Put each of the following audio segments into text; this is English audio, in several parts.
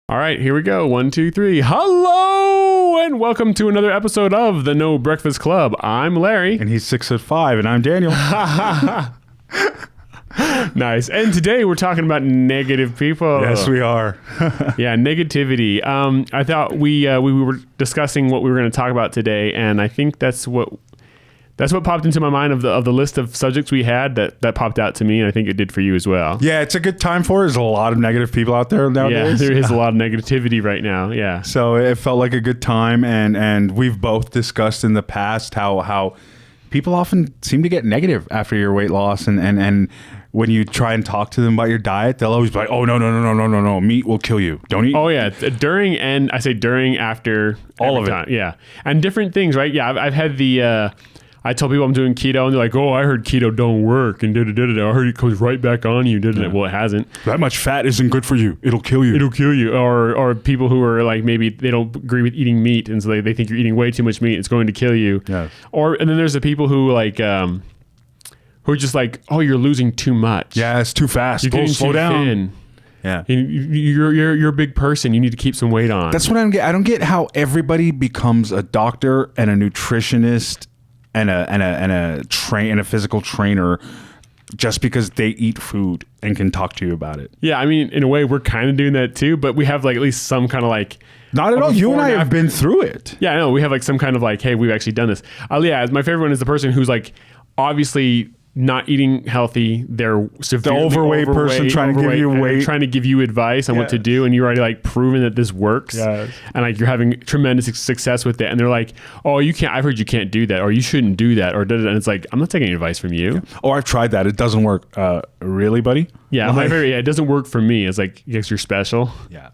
All right, here we go. 1, 2, 3. Hello, and welcome to another episode of the No Breakfast Club. I'm Larry. And he's 6'5", and I'm Daniel. Nice. And today we're talking about negative people. Yes, we are. Yeah, negativity. I thought we were discussing what we were going to talk about today, and I think that's what popped into my mind of the list of subjects we had that popped out to me, and I think it did for you as well. Yeah, it's a good time for it. There's a lot of negative people out there nowadays. Yeah, there is a lot of negativity right now. Yeah. So it felt like a good time, and we've both discussed in the past how people often seem to get negative after your weight loss, and when you try and talk to them about your diet, they'll always be like, "Oh no, meat will kill you. Don't eat." Oh yeah, during, after, all of time. it. Yeah, and different things, right? Yeah, I've had the. I tell people I'm doing keto, and they're like, "Oh, I heard keto don't work," and I heard it goes right back on you, didn't it? Well, it hasn't. That much fat isn't good for you. It'll kill you. It'll kill you. Or people who are like, maybe they don't agree with eating meat, and so they think you're eating way too much meat. It's going to kill you. Yes. And then there's the people who like, who are just like, "Oh, you're losing too much. Yeah, it's too fast. You're getting slow too down. thin. Yeah. You're a big person. You need to keep some weight on." That's what I don't get. I don't get how everybody becomes a doctor and a nutritionist and a physical trainer just because they eat food and can talk to you about it. Yeah, I mean, in a way, we're kind of doing that too, but we have like at least some kind of like. Not at all. You and I have been through it. Yeah, I know. We have like some kind of like, hey, we've actually done this. Yeah, my favorite one is the person who's like obviously not eating healthy. They're severely the overweight person trying to give you weight, trying to give you advice on what to do, and you're already like proven that this works. Yes. And like you're having tremendous success with it, and they're like, "Oh, you can't. I've heard you can't do that, or you shouldn't do that, or and it's like, I'm not taking any advice from you. Yeah. Or I've tried that. It doesn't work. Really, buddy? Yeah, my favorite. Yeah, it doesn't work for me. It's like, yes, you're special. Yeah.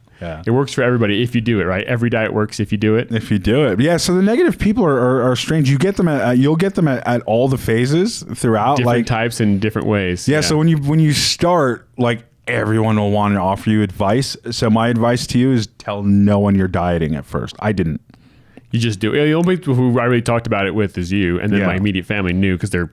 It works for everybody if you do it, right? Every diet works if you do it. If you do it. Yeah, so the negative people are strange. You get them you'll get them at all the phases throughout. Different types in different ways. Yeah, so when you start, like, everyone will want to offer you advice. So my advice to you is tell no one you're dieting at first. I didn't. You just do it. The only people who I really talked about it with is you, and then my immediate family knew because they're,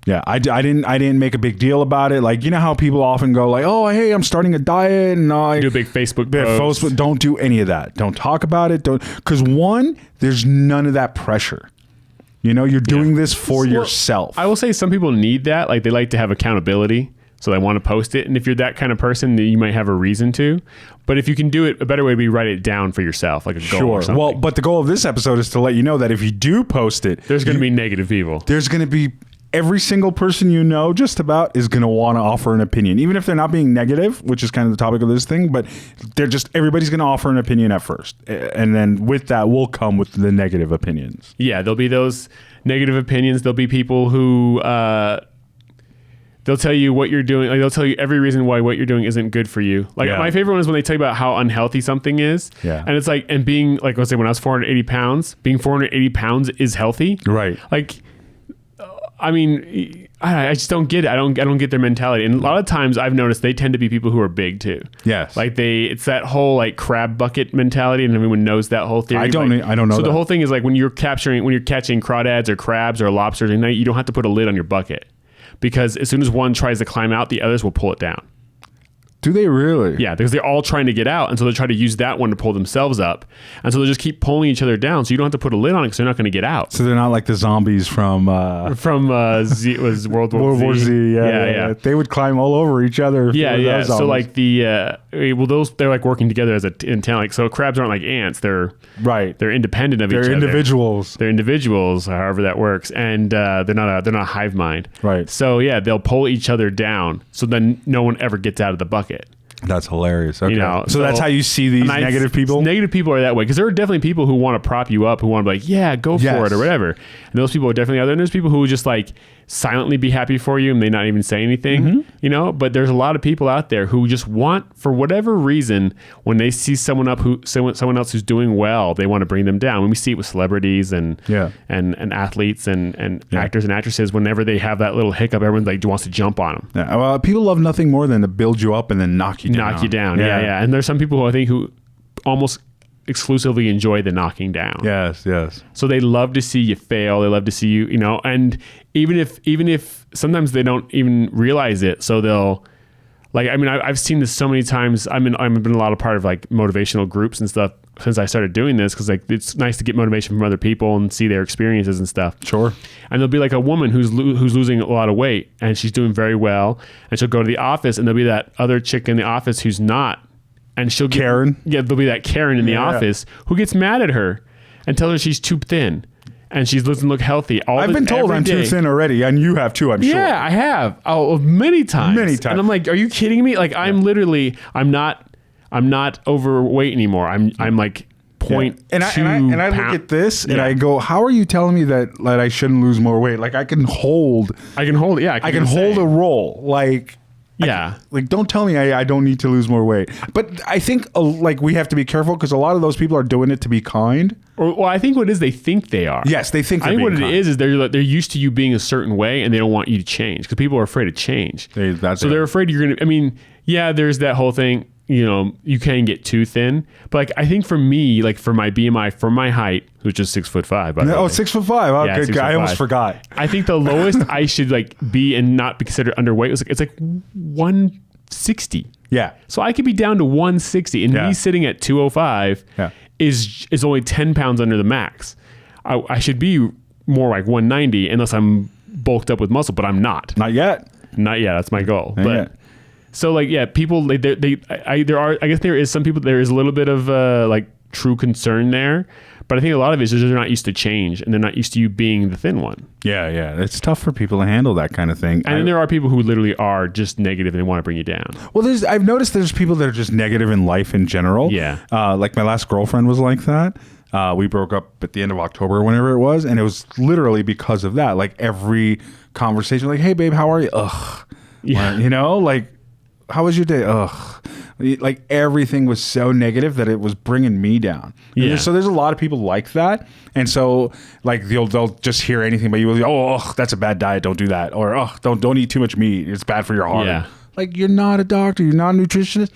Yeah, I didn't make a big deal about it. Like, you know how people often go like, "Oh, hey, I'm starting a diet," and do a big Facebook post. Don't do any of that. Don't talk about it. Because one, there's none of that pressure. You're doing this for yourself. I will say some people need that. Like, they like to have accountability, so they want to post it. And if you're that kind of person, then you might have a reason to. But if you can do it, a better way would be write it down for yourself, like a goal or something. Well, but the goal of this episode is to let you know that if you do post it, there's going to be negative people. There's going to be every single person just about is going to want to offer an opinion, even if they're not being negative, which is kind of the topic of this thing. But everybody's going to offer an opinion at first, and then with that will come with the negative opinions. Yeah, there'll be those negative opinions. There'll be people who. They'll tell you what you're doing. Like, they'll tell you every reason why what you're doing isn't good for you. Like, my favorite one is when they tell you about how unhealthy something is. Yeah. And it's like, and being like, let's say when I was 480 pounds, being 480 pounds is healthy. Right. Like, I mean, I just don't get it. I don't get their mentality. And a lot of times I've noticed they tend to be people who are big too. Yes. Like it's that whole like crab bucket mentality, and everyone knows that whole theory. I don't know. So that. The whole thing is like when you're catching crawdads or crabs or lobsters at night, you don't have to put a lid on your bucket. Because as soon as one tries to climb out, the others will pull it down. Do they really? Yeah, because they're all trying to get out, and so they try to use that one to pull themselves up, and so they just keep pulling each other down. So you don't have to put a lid on it because they're not going to get out. So they're not like the zombies from Z, it was World War Z. Yeah. They would climb all over each other. Yeah. So like they're like working together as a town. Like, so crabs aren't like ants. They're independent of each other. They're individuals. They're individuals, however that works, and they're not a hive mind. Right. So yeah, they'll pull each other down. So then no one ever gets out of the bucket. That's hilarious. Okay. So that's how you see these negative people? Negative people are that way because there are definitely people who want to prop you up, who want to be like, yeah, go for it or whatever. And those people are definitely out there. And there's people who just like silently be happy for you and may not even say anything, but there's a lot of people out there who just want, for whatever reason, when they see someone else who's doing well, they want to bring them down. When we see it with celebrities and athletes and actors and actresses, whenever they have that little hiccup, everyone like wants to jump on them. Yeah. Well, people love nothing more than to build you up and then knock you down. Yeah. And there's some people who I think who almost exclusively enjoy the knocking down. Yes. So they love to see you fail. They love to see you, and even if sometimes they don't even realize it. So they'll Like, I mean, I've seen this so many times. I've been a lot of part of like motivational groups and stuff since I started doing this, because like it's nice to get motivation from other people and see their experiences and stuff. Sure. And there'll be like a woman who's losing a lot of weight and she's doing very well, and she'll go to the office and there'll be that other chick in the office who's not, and she'll get Karen. Yeah, there'll be that Karen in the office who gets mad at her and tells her she's too thin. And she doesn't look healthy. I've been told I'm too thin already, and you have too, I'm sure. Yeah, I have. Oh, many times. Many times. And I'm like, are you kidding me? Like, I'm literally, I'm not overweight anymore. I'm like 0.2 and I look at this and I go, how are you telling me that I shouldn't lose more weight? Like, I can hold it. Yeah, I can hold a roll. Like, yeah. Like, don't tell me I don't need to lose more weight. But I think like we have to be careful, because a lot of those people are doing it to be kind. Well, I think what it is, they think they are. Yes, they think. I think what it is they're used to you being a certain way, and they don't want you to change, because people are afraid of change. They're afraid you're gonna. I mean, yeah, there's that whole thing. You know, you can get too thin, but like I think for me, like for my BMI, for my height, which is 6'5", by the way. 6'5". Oh, yeah, good guy. I almost forgot. I think the lowest I should like be and not be considered underweight was it's like 160. Yeah. So I could be down to 160, and me sitting at 205 is only 10 pounds under the max. I should be more like 190 unless I'm bulked up with muscle, but I'm not. Not yet. Not yet. That's my goal. Not but yet. So like, yeah, people, I guess there is some people, there is a little bit of like true concern there, but I think a lot of it is just they're not used to change, and they're not used to you being the thin one. Yeah. It's tough for people to handle that kind of thing. And then there are people who literally are just negative and they want to bring you down. Well, I've noticed there's people that are just negative in life in general. Yeah. Like my last girlfriend was like that. We broke up at the end of October or whenever it was, and it was literally because of that. Like every conversation, like, hey babe, how are you? Ugh. Yeah. You know, like, how was your day? Ugh. Like everything was so negative that it was bringing me down. Yeah. So there's a lot of people like that. And so like they'll just hear anything but you. Oh, that's a bad diet. Don't do that. Or, oh, don't eat too much meat. It's bad for your heart. Yeah. Like, you're not a doctor. You're not a nutritionist.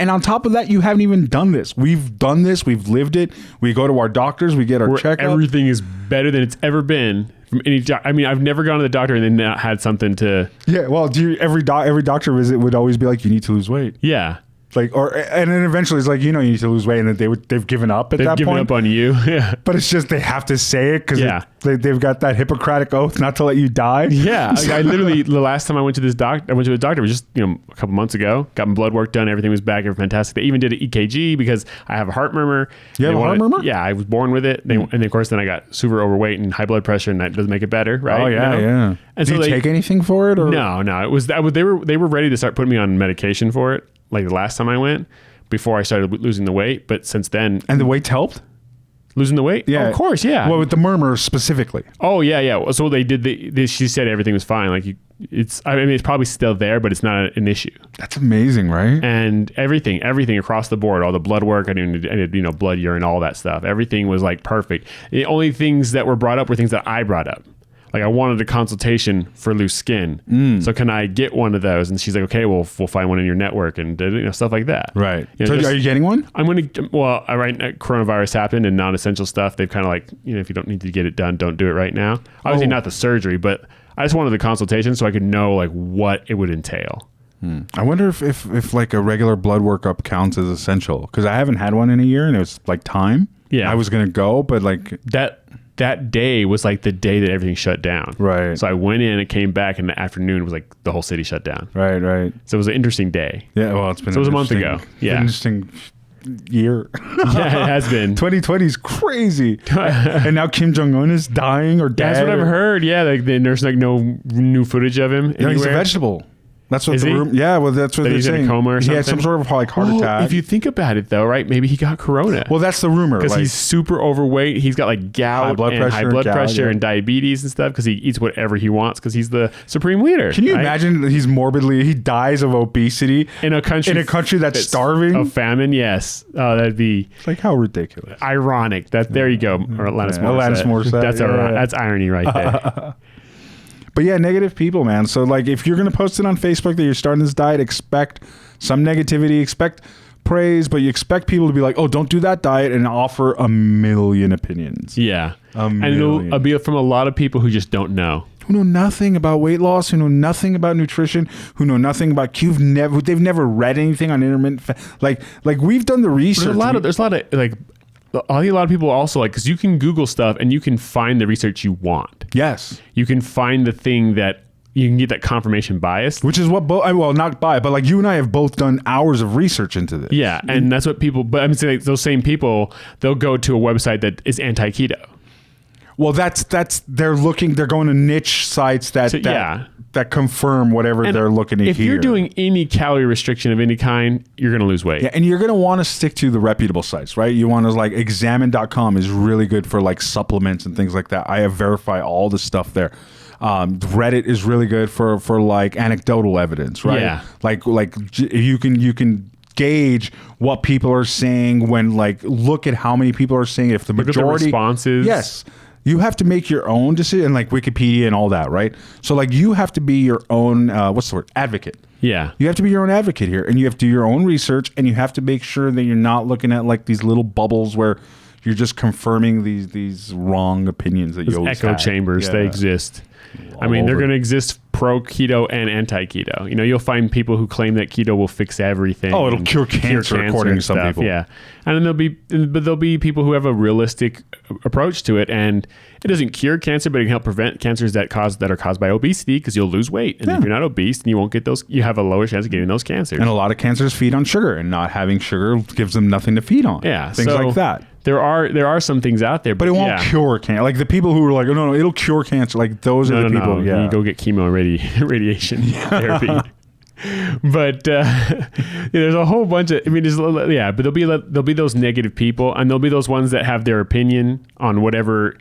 And on top of that, you haven't even done this. We've done this. We've lived it. We go to our doctors. We get our checkup. Everything is better than it's ever been from any I mean, I've never gone to the doctor and then not had something to. Yeah. Well, every doctor visit would always be like, you need to lose weight. Yeah. Like, and then eventually it's like, you need to lose weight, and then they've given up at that point. They've given up on you. Yeah. But it's just they have to say it because they've got that Hippocratic oath not to let you die. Yeah. I literally, the last time I went to the doctor, it was just, a couple months ago. Got my blood work done. Everything was back. Everything fantastic. They even did an EKG because I have a heart murmur. You have a heart murmur? Yeah. I was born with it. And then, of course, I got super overweight and high blood pressure, and that doesn't make it better, right? Oh, yeah, yeah. And do you take anything for it? Or? No. It was that they were ready to start putting me on medication for it, like the last time I went, before I started losing the weight. But since then... And the weight's helped? Losing the weight? Yeah. Oh, of course, yeah. Well, with the murmur specifically. Oh, yeah. So they did she said everything was fine. Like, it's probably still there, but it's not an issue. That's amazing, right? And everything across the board, all the blood work, I did blood, urine, all that stuff. Everything was like perfect. The only things that were brought up were things that I brought up. Like, I wanted a consultation for loose skin. So can I get one of those? And she's like, okay, we'll find one in your network, and stuff like that. Right. So are you getting one? I'm going to, coronavirus happened and non-essential stuff. They've kind of like, if you don't need to get it done, don't do it right now. Obviously not the surgery, but I just wanted the consultation so I could know like what it would entail. I wonder if like a regular blood workup counts as essential, because I haven't had one in a year, and it was like time. Yeah. I was going to go, but like that day was like the day that everything shut down. Right. So I went in and came back in the afternoon. It was like the whole city shut down. Right. So it was an interesting day. Yeah. Well, it's been. So it was a month ago. Yeah. Interesting year. Yeah, it has been. 2020 is crazy. And now Kim Jong-un is dying or dead. That's what I've heard. Yeah. Like there's like no new footage of him anywhere. No, he's a vegetable. That's what yeah, well, that's what they're saying. He's in a coma or something? He had some sort of like heart attack. If you think about it though, right? Maybe he got corona. Well, that's the rumor. Because he's super overweight. He's got like gout, high blood pressure and diabetes and stuff, because he eats whatever he wants because he's the supreme leader. Can you imagine that he dies of obesity in a country that's starving? Of famine, yes. Oh, that'd be... It's like, how ridiculous. Ironic. There you go. Or Alanis Morissette. That's irony right there. But yeah, negative people, man. So like, if you're going to post it on Facebook that you're starting this diet, expect some negativity, expect praise, but you expect people to be like, oh, don't do that diet, and offer a million opinions. Yeah. And it'll be from a lot of people who just don't know. who know nothing about weight loss, who know nothing about nutrition, who know nothing about they've never read anything on intermittent like we've done the research. There's a lot of like I think a lot of people also like, because you can Google stuff and you can find the research you want. Yes. You can find the thing that you can get that confirmation bias. Which is what not by, but like you and I have both done hours of research into this. Yeah. And that's what people, but I'm saying like those same people, they'll go to a website that is anti-keto. Well, that's they're going to niche sites that confirm whatever they're looking to hear. If you're doing any calorie restriction of any kind, you're going to lose weight. Yeah, and you're going to want to stick to the reputable sites, right? You want to like examine.com is really good for like supplements and things like that. I have verified all the stuff there. Reddit is really good for like anecdotal evidence, right? Yeah. Like you can gauge what people are saying when like look at how many people are saying if the majority look at the responses. Yes. You have to make your own decision, like Wikipedia and all that, right? So like you have to be your own, advocate. Yeah. You have to be your own advocate here, and you have to do your own research, and you have to make sure that you're not looking at like these little bubbles where you're just confirming these wrong opinions that you always echo had. chambers. Yeah. They exist. I mean, they're going to exist pro keto and anti keto. You know, you'll find people who claim that keto will fix everything. Oh, it'll cure cancer according to some people. Yeah, and then there'll be people who have a realistic approach to it, and it doesn't cure cancer, but it can help prevent cancers that are caused by obesity, because you'll lose weight, and if you're not obese, then you won't get those. You have a lower chance of getting those cancers. And a lot of cancers feed on sugar, and not having sugar gives them nothing to feed on. Yeah, things like that. There are some things out there, but it won't cure cancer. Like the people who are like, oh, no, it'll cure cancer. Like those are the people. No. Yeah, You go get chemo and radiation therapy. But there's a whole bunch of. I mean, but there'll be those negative people, and there'll be those ones that have their opinion on whatever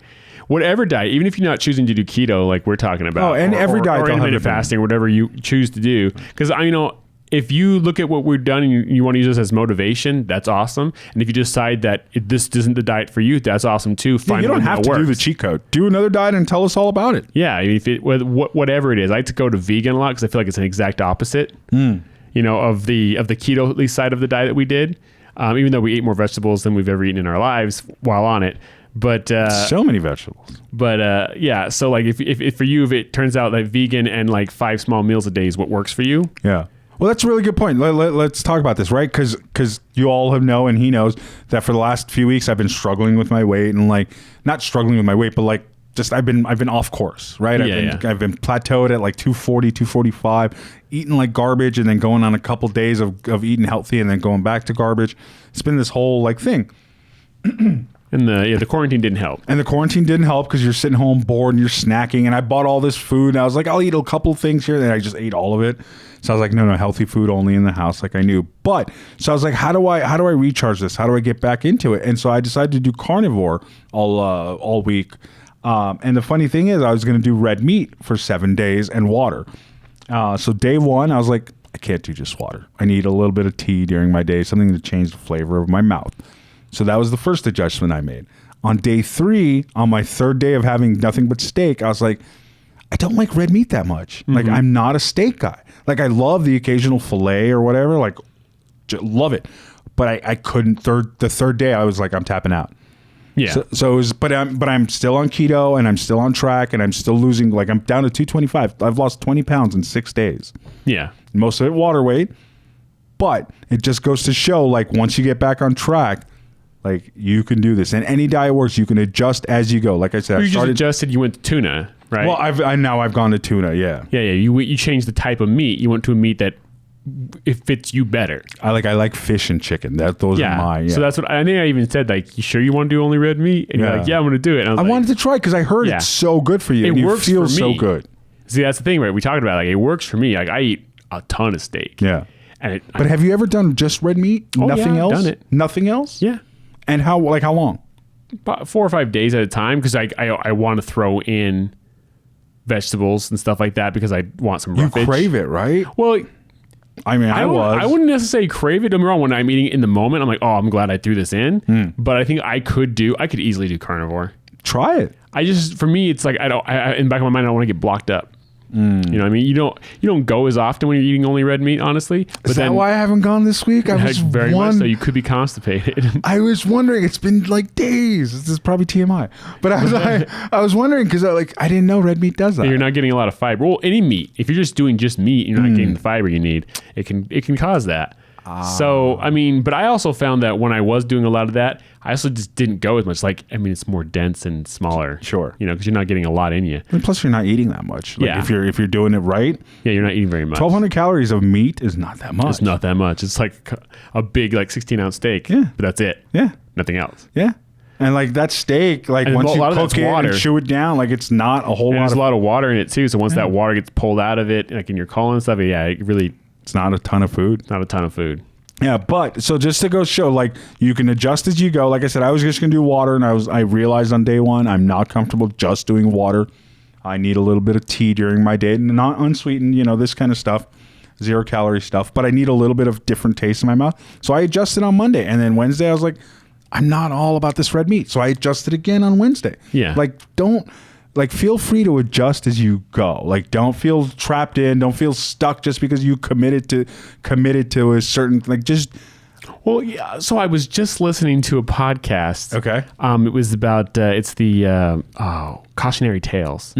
diet, even if you're not choosing to do keto, like we're talking about. Oh, and every diet, or intermittent fasting, whatever you choose to do, because if you look at what we've done and you want to use this as motivation, that's awesome. And if you decide that this isn't the diet for you, that's awesome too. You don't have to do the cheat code. Do another diet and tell us all about it. Yeah, whatever it is. I like to go to vegan a lot because I feel like it's an exact opposite. Of the keto at least side of the diet that we did. Even though we ate more vegetables than we've ever eaten in our lives while on it. But so many vegetables. But so like if for you, if it turns out that vegan and like 5 small meals a day is what works for you. Yeah. Well, that's a really good point. Let's talk about this, right? Because you all and he knows that for the last few weeks I've been struggling with my weight, and like not struggling with my weight, but like just I've been off course, right? I've been plateaued at like 240, 245, eating like garbage, and then going on a couple days of eating healthy, and then going back to garbage. It's been this whole like thing. And the quarantine didn't help. And the quarantine didn't help because you're sitting home bored and you're snacking. And I bought all this food, and I was like, I'll eat a couple things here. And then I just ate all of it. So I was like, no, healthy food only in the house, like I knew. But so I was like, how do I recharge this? How do I get back into it? And so I decided to do carnivore all week. And the funny thing is, I was going to do red meat for 7 days and water. So day one, I was like, I can't do just water. I need a little bit of tea during my day, something to change the flavor of my mouth. So that was the first adjustment I made. On day 3, on my 3rd day of having nothing but steak, I was like, I don't like red meat that much. Mm-hmm. Like, I'm not a steak guy. Like, I love the occasional filet or whatever. Like, love it. But I couldn't. The third day, I was like, I'm tapping out. Yeah. So it was, but I'm still on keto, and I'm still on track, and I'm still losing. Like, I'm down to 225. I've lost 20 pounds in 6 days. Yeah. Most of it water weight. But it just goes to show, like, once you get back on track, like, you can do this. And any diet works. You can adjust as you go. Like I said, you just adjusted. You went to tuna, right? Well, I've gone to tuna. Yeah. Yeah. You changed the type of meat. You went to a meat that it fits you better. I like fish and chicken. Those are mine. Yeah. So that's what I think. I even said, like, you sure you want to do only red meat? And you're like, yeah, I'm going to do it. And I wanted to try because I heard it's so good for you. It works for me. So good. See, that's the thing, right? We talked about, like, it works for me. Like, I eat a ton of steak. Yeah. But have you ever done just red meat? Nothing else? I've done it. Nothing else? Yeah. And how long? About 4 or 5 days at a time, because I want to throw in vegetables and stuff like that because I want some roughage. You crave it, right? Well, I mean, I wouldn't necessarily crave it. Don't get me wrong. When I'm eating it in the moment, I'm like, oh, I'm glad I threw this in. But I think I could easily do carnivore. Try it. For me, it's like in the back of my mind, I don't want to get blocked up. You know what I mean? You don't go as often when you're eating only red meat, honestly. But Is that why I haven't gone this week? I was very much so. You could be constipated. I was wondering. It's been like days. This is probably TMI. But I was wondering because I didn't know red meat does that. You're not getting a lot of fiber. Well, any meat. If you're just doing just meat, you're not getting the fiber you need. It can cause that. So, I mean, but I also found that when I was doing a lot of that, I also just didn't go as much. It's more dense and smaller. Sure. Because you're not getting a lot in you. And plus, you're not eating that much. If you're doing it right. Yeah, you're not eating very much. 1,200 calories of meat is not that much. It's not that much. It's like a big 16-ounce steak. Yeah. But that's it. Yeah. Nothing else. Yeah. And that steak, once you cook it and chew it down, it's not a whole lot. There's a lot of water in it too. So once that water gets pulled out of it, in your colon and stuff, it's not a ton of food. Not a ton of food. Yeah, but so just to go show, you can adjust as you go. Like I said, I was just gonna do water, and I realized on day one I'm not comfortable just doing water. I need a little bit of tea during my day, not unsweetened, this kind of stuff, 0 calorie stuff. But I need a little bit of different taste in my mouth. So I adjusted on Monday, and then Wednesday I was like, I'm not all about this red meat, so I adjusted again on Wednesday. Yeah, don't. Feel free to adjust as you go. Don't feel trapped in. Don't feel stuck just because you committed to a certain just. Well, yeah. So I was just listening to a podcast. Okay. It was about it's the Cautionary Tales,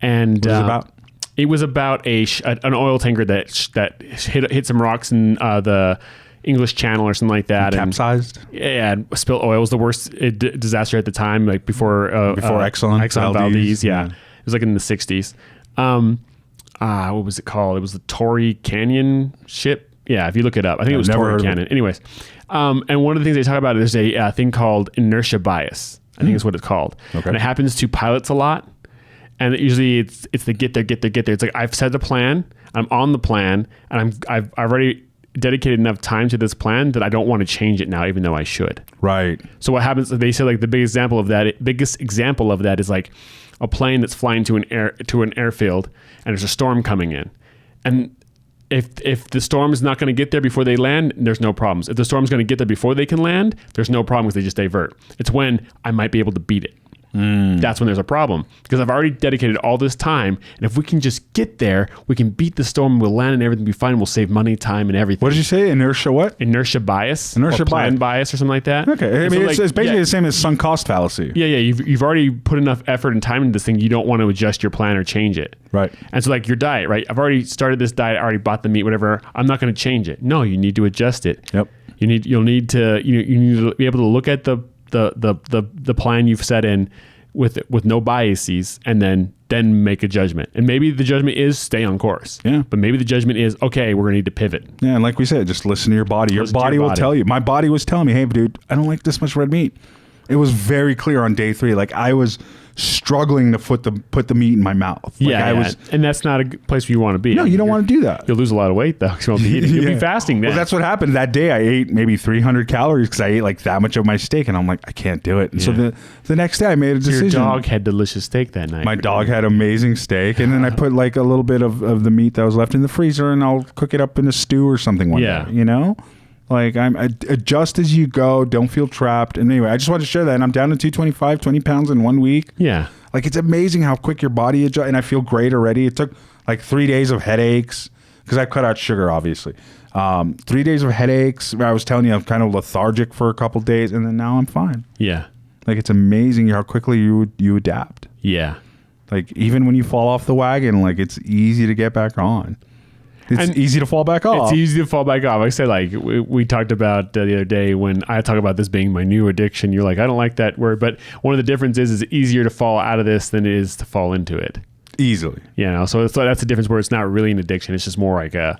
and what was it about? It was about an oil tanker that hit some rocks in the English Channel or something like that, capsized. And spilled oil. It was the worst disaster at the time, before Exxon Valdez. Yeah, it was in the 60s. What was it called? It was the Torrey Canyon ship. Yeah, if you look it up, I think it was Torrey Canyon. Anyways, and one of the things they talk about is a thing called Inertia Bias. I think is what it's called, and it happens to pilots a lot. And usually it's the get there. It's I've set the plan, I'm on the plan, and I've already dedicated enough time to this plan that I don't want to change it now, even though I should. Right. So what happens? They say the biggest example of that is a plane that's flying to an airfield, and there's a storm coming in, and if the storm is not going to get there before they land, there's no problems. If the storm's going to get there before they can land, there's no problems. They just divert. It's when I might be able to beat it. That's when there's a problem, because I've already dedicated all this time, and if we can just get there, we can beat the storm, we'll land and everything will be fine, we'll save money, time, and everything. What did you say? Inertia what? Inertia bias. Inertia bias or something like that. Okay. It's basically the same as sunk cost fallacy. Yeah. You've already put enough effort and time into this thing, you don't want to adjust your plan or change it. Right. And so your diet, right? I've already started this diet, I already bought the meat, whatever. I'm not going to change it. No, you need to adjust it. Yep. You'll need to be able to look at the plan you've set in with no biases, and then make a judgment. And maybe the judgment is stay on course. Yeah. But maybe the judgment is, okay, we're going to need to pivot. Yeah, and like we said, just listen to your body. Your body will tell you. My body was telling me, hey, dude, I don't like this much red meat. It was very clear on day 3. I was struggling to put the meat in my mouth. And that's not a good place where you want to be. No, you don't want to do that. You'll lose a lot of weight though. You'll be fasting then. Well, that's what happened that day. I ate maybe 300 calories because I ate that much of my steak, and I'm like, I can't do it. And so the next day I made a decision. Your dog had delicious steak that night. My dog had amazing steak, and then I put a little bit of the meat that was left in the freezer, and I'll cook it up in a stew or something one day. I'm adjust as you go. Don't feel trapped. And anyway, I just wanted to share that. And I'm down to 225, 20 pounds in 1 week. Yeah. It's amazing how quick your body adjusts. And I feel great already. It took 3 days of headaches because I cut out sugar, obviously. 3 days of headaches. I was telling you, I'm kind of lethargic for a couple of days. And then now I'm fine. Yeah. It's amazing how quickly you adapt. Yeah. Even when you fall off the wagon, it's easy to get back on. It's easy to fall back off. It's easy to fall back off. Like I said, we talked about the other day when I talk about this being my new addiction. You're like, I don't like that word. But one of the differences is it's easier to fall out of this than it is to fall into it. Easily. So that's the difference where it's not really an addiction. It's just more like a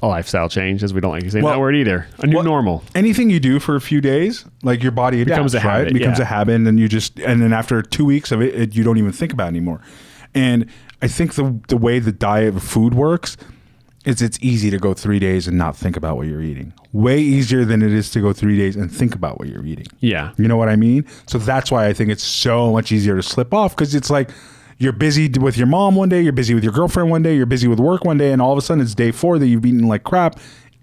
lifestyle change, as we don't like to say that word either. A new normal. Anything you do for a few days, your body adapts, becomes a habit. Right? It becomes a habit, and then after 2 weeks of it, you don't even think about it anymore. And I think the way the diet of food works is it's easy to go 3 days and not think about what you're eating. Way easier than it is to go 3 days and think about what you're eating. Yeah. You know what I mean? So that's why I think it's so much easier to slip off, because it's you're busy with your mom one day, you're busy with your girlfriend one day, you're busy with work one day, and all of a sudden it's day 4 that you've eaten like crap,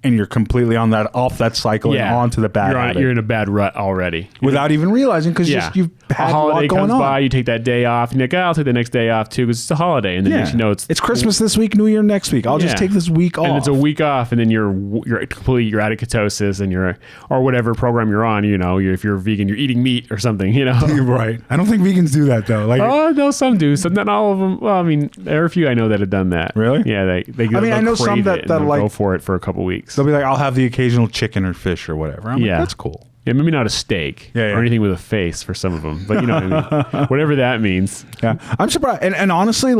and you're completely off that cycle and onto the bad habit. You're in a bad rut already. Without even realizing, because you've had a holiday lot going comes on. by, you take that day off, and you're like, I'll take the next day off too, because it's a holiday. And then next you know it's Christmas this week, New Year next week. I'll just take this week off. And it's a week off, and then you're out of ketosis, and or whatever program you're on. If you're vegan, you're eating meat or something. Right. I don't think vegans do that though. No, some do. Some, not all of them. Well, I mean, there are a few I know that have done that. Really? Yeah, I know some that like go for it for a couple weeks. They'll be like, I'll have the occasional chicken or fish or whatever. I'm like, that's cool. Yeah, maybe not a steak or anything with a face for some of them, but you know what I mean? Whatever that means. Yeah, I'm surprised. And honestly,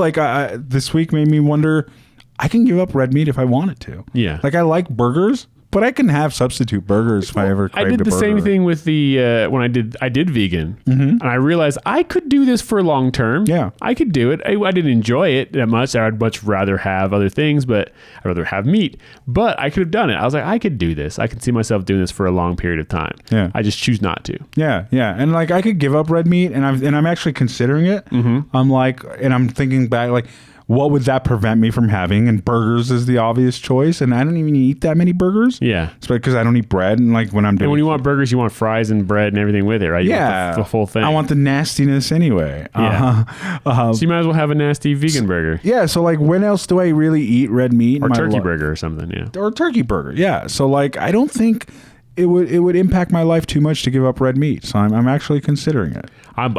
this week made me wonder, I can give up red meat if I wanted to. Yeah. I like burgers, but I can have substitute burgers if I ever craved a burger. I did the same thing with the when I did vegan, and I realized I could do this for long term. Yeah, I could do it. I didn't enjoy it that much. I'd much rather have other things, but I'd rather have meat. But I could have done it. I was like, I could do this. I can see myself doing this for a long period of time. Yeah, I just choose not to. Yeah, and I could give up red meat, and I'm actually considering it. I'm thinking back what would that prevent me from having? And burgers is the obvious choice. And I don't even eat that many burgers. Yeah. It's because I don't eat bread. And when I'm doing... And when you want burgers, you want fries and bread and everything with it, right? You want the full thing. I want the nastiness anyway. Yeah. So you might as well have a nasty vegan burger. Yeah. So when else do I really eat red meat? Or turkey burger or something, yeah. Or turkey burger, yeah. So I don't think... It would impact my life too much to give up red meat. So I'm actually considering it.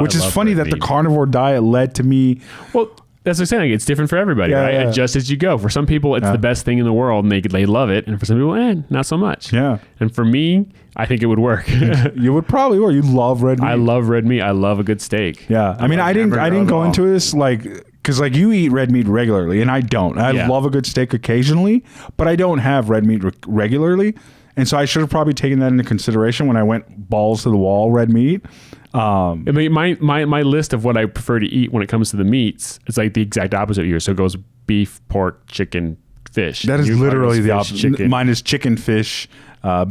Which is funny that the carnivore diet led to me... Well... That's what I'm saying. It's different for everybody, right? Yeah. Adjust as you go. For some people, it's the best thing in the world, and they love it. And for some people, not so much. Yeah. And for me, I think it would work. You would probably work. You love red meat. I love red meat. I love a good steak. Yeah. I mean, I didn't go into this because you eat red meat regularly, and I don't. I love a good steak occasionally, but I don't have red meat regularly. And so I should have probably taken that into consideration when I went balls to the wall red meat. I mean, my list of what I prefer to eat when it comes to the meats is the exact opposite of yours. So it goes beef, pork, chicken, fish. That is literally the opposite. Mine is chicken, fish,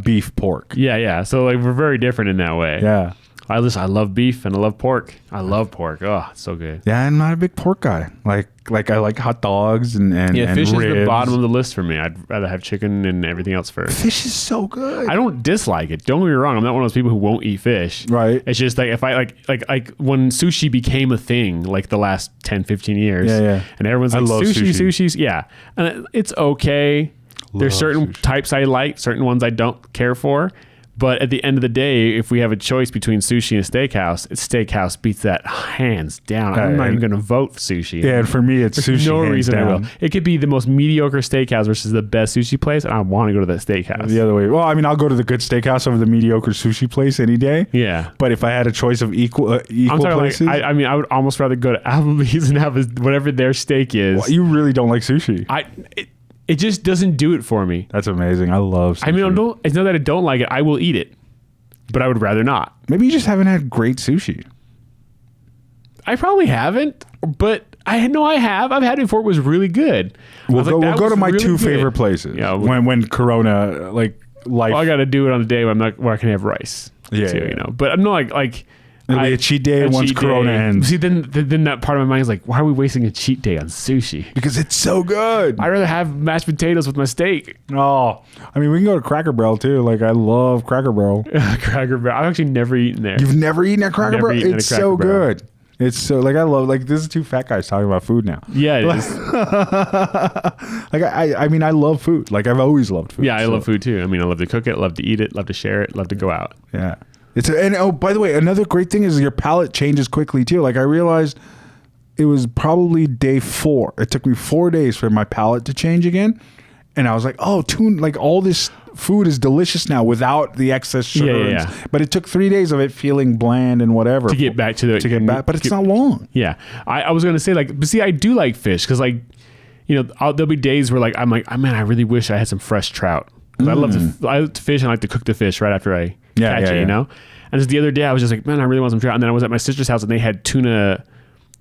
beef, pork. Yeah. So we're very different in that way. Yeah. I love beef and I love pork. I love pork. Oh, it's so good. Yeah, I'm not a big pork guy. I like hot dogs and fish ribs. is the bottom of the list for me. I'd rather have chicken and everything else first. Fish is so good. I don't dislike it. Don't get me wrong. I'm not one of those people who won't eat fish. Right. It's just if I like when sushi became a thing the last 10, 15 years. Yeah. And everyone's like, sushi's. Yeah. And it's okay. There's certain types I like, certain ones I don't care for. But at the end of the day, if we have a choice between sushi and steakhouse beats that hands down. I'm not even going to vote for sushi. Yeah, and for me, it's sushi. No reason down. I will. It could be the most mediocre steakhouse versus the best sushi place, and I want to go to that steakhouse. The other way. Well, I mean, I'll go to the good steakhouse over the mediocre sushi place any day. Yeah. But if I had a choice of equal places, I mean, I would almost rather go to Applebee's and have whatever their steak is. Well, you really don't like sushi. It just doesn't do it for me. That's amazing. I love sushi. I mean, it's not that I don't like it. I will eat it, but I would rather not. Maybe you just haven't had great sushi. I probably haven't, but I know I have. I've had it before. It was really good. We'll go to my two favorite places. Yeah, when Corona life. Well, I got to do it on a day where I can have rice. Yeah, too, you know. But I'm not like. It'll be a cheat day once Corona ends. See, then that part of my mind is like, why are we wasting a cheat day on sushi? Because it's so good. I'd rather have mashed potatoes with my steak. Oh, I mean, we can go to Cracker Barrel too. I love Cracker Barrel. Cracker Barrel. I've actually never eaten there. You've never eaten at Cracker Barrel? It's so good. It's so I love this is two fat guys talking about food now. Yeah, it is. I mean, I love food. I've always loved food. Yeah, I love food too. I mean, I love to cook it, love to eat it, love to share it, love to go out. Yeah. By the way, another great thing is your palate changes quickly too. I realized it was probably day 4. It took me 4 days for my palate to change again. And I was like, oh, all this food is delicious now without the excess sugar. Yeah. But it took 3 days of it feeling bland and whatever. To get back to but it's not long. Yeah. I was going to say but see, I do like fish because there'll be days where I'm like, oh, man, I really wish I had some fresh trout. I love to fish and I like to cook the fish right after I catch it, you know? And just the other day I was just like, man, I really want some trout. And then I was at my sister's house and they had tuna.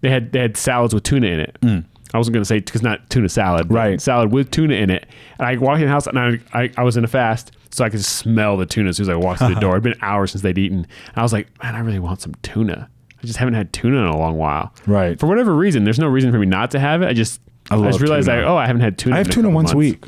They had salads with tuna in it. I wasn't going to say because not tuna salad, but right? Salad with tuna in it. And I walked in the house and I was in a fast, so I could smell the tuna as soon as I walked through the door. It'd been hours since they'd eaten. And I was like, man, I really want some tuna. I just haven't had tuna in a long while. Right. For whatever reason, there's no reason for me not to have it. I just realized I haven't had tuna. I have tuna once a week.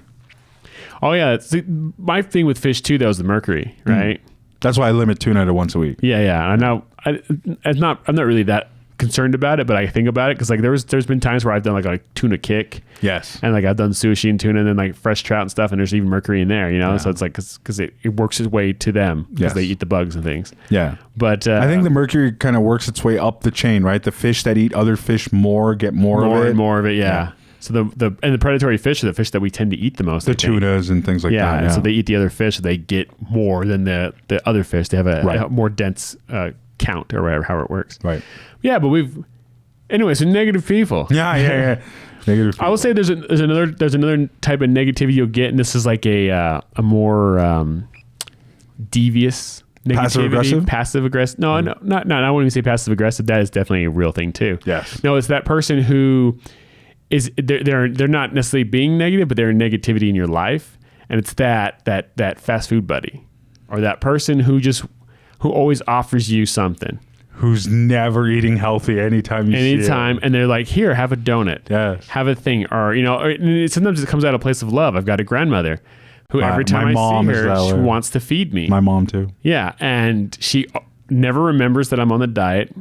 Oh yeah. See, my thing with fish too, though, is the mercury, right? That's why I limit tuna to once a week. Yeah. I know. I'm not really that concerned about it, but I think about it because like there's been times where I've done like a tuna kick. Yes. And like I've done sushi and tuna and then like fresh trout and stuff, and there's even mercury in there, you know? So it's like, cause it works its way to them because they eat the bugs and things. Yeah. But I think the mercury kind of works its way up the chain, right? The fish that eat other fish more get more of it. And more of it. Yeah. So the predatory fish are the fish that we tend to eat the most. The tunas and things like that. Yeah. And so they eat the other fish, so they get more than the other fish. They have a more dense count or whatever, how it works. Right. Yeah, but anyway, so negative people. Yeah. Negative people. I will say there's another type of negativity you'll get, and this is like a more devious negativity. Passive aggressive. No, not I wouldn't even say passive aggressive. That is definitely a real thing too. Yes. No, it's that person who is they're not necessarily being negative, but they're in negativity in your life, and it's that fast food buddy, or that person who always offers you something. Who's never eating healthy anytime you see it. And they're like, here, have a donut. Yes. Have a thing. Or, sometimes it comes out of a place of love. I've got a grandmother who every time I see her, she wants to feed me. My mom too. Yeah. And she never remembers that I'm on the diet.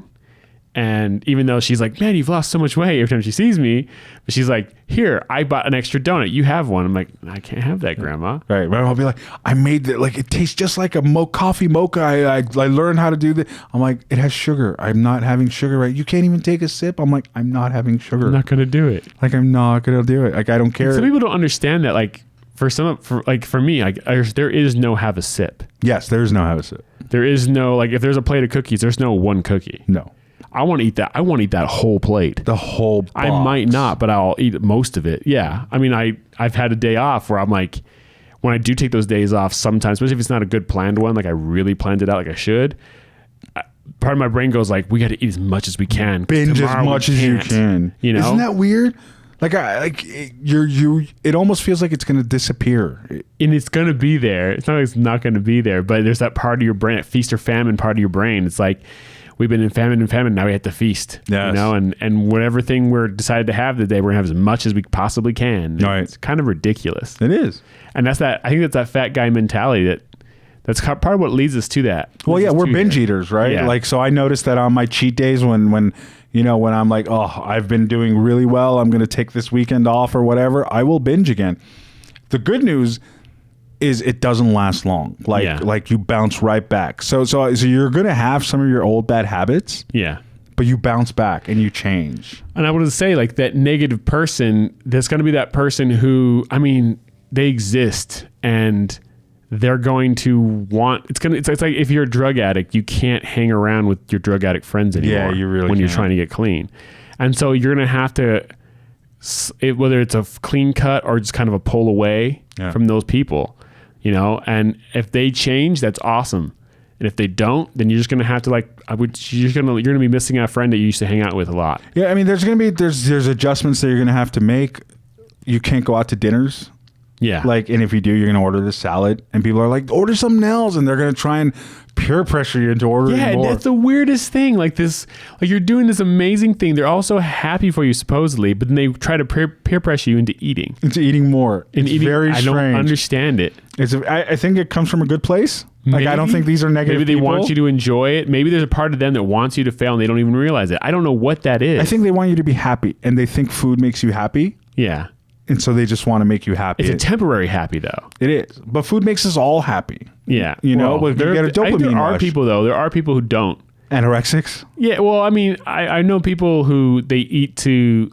And even though she's like, man, you've lost so much weight every time she sees me, but she's like, here, I bought an extra donut. You have one. I'm like, I can't have that, Grandma. Right. But I'll be like, I made it. Like, it tastes just like a coffee mocha. I learned how to do that. I'm like, it has sugar. I'm not having sugar. Right. You can't even take a sip. I'm like, I'm not having sugar. I'm not going to do it. Like, I'm not going to do it. Like, I don't care. Some people don't understand that. Like, for me, like, there is no have a sip. Yes, there is no have a sip. There is no, like, if there's a plate of cookies, there's no one cookie. No. I want to eat that. I want to eat that whole plate. The whole box. I might not, but I'll eat most of it. Yeah. I mean, I've had a day off where I'm like, when I do take those days off sometimes, especially if it's not a good planned one, like I really planned it out like I should, part of my brain goes like, we got to eat as much as we can. Binge as much as you can. You know? Isn't that weird? It almost feels like it's going to disappear. And it's going to be there. It's not like it's not going to be there, but there's that part of your brain, feast or famine part of your brain. It's like, we've been in famine, now we have to feast. Yes. You know, and whatever thing we're decided to have today, we're gonna have as much as we possibly can. Right. It's kind of ridiculous. It is. And I think that's that fat guy mentality that's part of what leads us to that. Well, yeah, we're binge eaters, right? Yeah. Like, so I noticed that on my cheat days when I'm like, oh, I've been doing really well, I'm going to take this weekend off or whatever, I will binge again. The good news is it doesn't last long. Like you bounce right back. So you're going to have some of your old bad habits. Yeah. But you bounce back and you change. And I would say like that negative person, there's going to be that person who, I mean, they exist and they're going to want, it's like if you're a drug addict, you can't hang around with your drug addict friends anymore. Yeah, you really when can't. You're trying to get clean. And so you're going to have to, whether it's a clean cut or just kind of a pull away from those people, you know, and if they change, that's awesome. And if they don't, then you're just going to have to you're going to be missing a friend that you used to hang out with a lot. Yeah. I mean, there's adjustments that you're going to have to make. You can't go out to dinners. Yeah. And if you do, you're going to order the salad and people are like, order something else. And they're going to try and peer pressure you into ordering more. Yeah, that's the weirdest thing. Like you're doing this amazing thing. They're all so happy for you supposedly, but then they try to peer pressure you into eating. Into eating more. It's very strange. I don't understand it. I think it comes from a good place. Maybe, I don't think these are negative Maybe they people. want you to enjoy it. Maybe there's a part of them that wants you to fail and they don't even realize it. I don't know what that is. I think they want you to be happy and they think food makes you happy. Yeah. And so they just want to make you happy. It's a temporary happy though. It is. But food makes us all happy. Yeah. You know, you get a dopamine there are rush. people though. There are people who don't. Anorexics? Yeah. Well, I mean, I know people who they eat to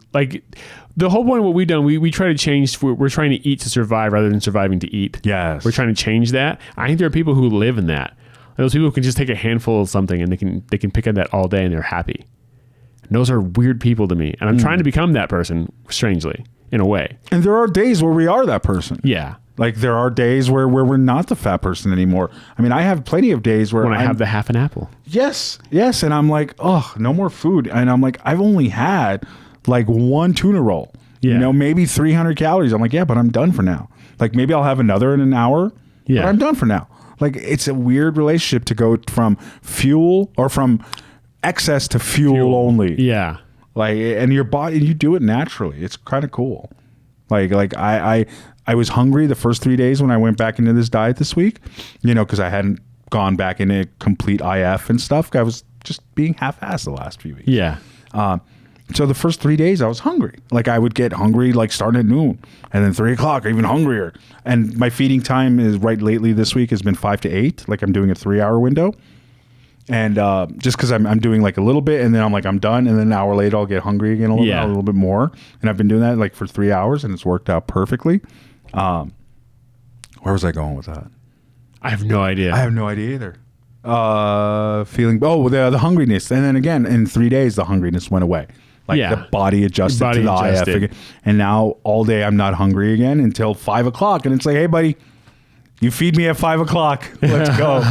the whole point of what we've done, we try to change. We're trying to eat to survive rather than surviving to eat. Yes. We're trying to change that. I think there are people who live in that. Those people who can just take a handful of something and they can pick on that all day and they're happy. And those are weird people to me. And I'm trying to become that person, strangely, in a way. And there are days where we are that person. Yeah. Like there are days where we're not the fat person anymore. I mean, I have plenty of days where I have the half an apple. Yes. And I'm like, oh, no more food. And I'm like, I've only had like one tuna roll. Yeah. You know, maybe 300 calories. I'm like, yeah, but I'm done for now. Like maybe I'll have another in an hour. Yeah. But I'm done for now. Like it's a weird relationship to go from fuel or from excess to fuel only. Yeah. Like, and your body, you do it naturally. It's kind of cool. Like I I was hungry the first 3 days when I went back into this diet this week, because I hadn't gone back into complete IF and stuff. I was just being half-assed the last few weeks. Yeah. So the first 3 days I was hungry. Like I would get hungry like starting at noon and then 3 o'clock, even hungrier. And my feeding time is lately this week has been 5 to 8. Like I'm doing a 3-hour window. And just because I'm doing like a little bit and then I'm done. And then an hour later I'll get hungry again a little bit more. And I've been doing that like for 3 hours and it's worked out perfectly. Where was I going with that? I have no idea. I have no idea either. Feeling the hungriness, and then again in 3 days the hungriness went away. Like the body adjusted to the IF again. And now all day I'm not hungry again until 5 o'clock, and it's like, hey buddy, you feed me at 5 o'clock. Let's go.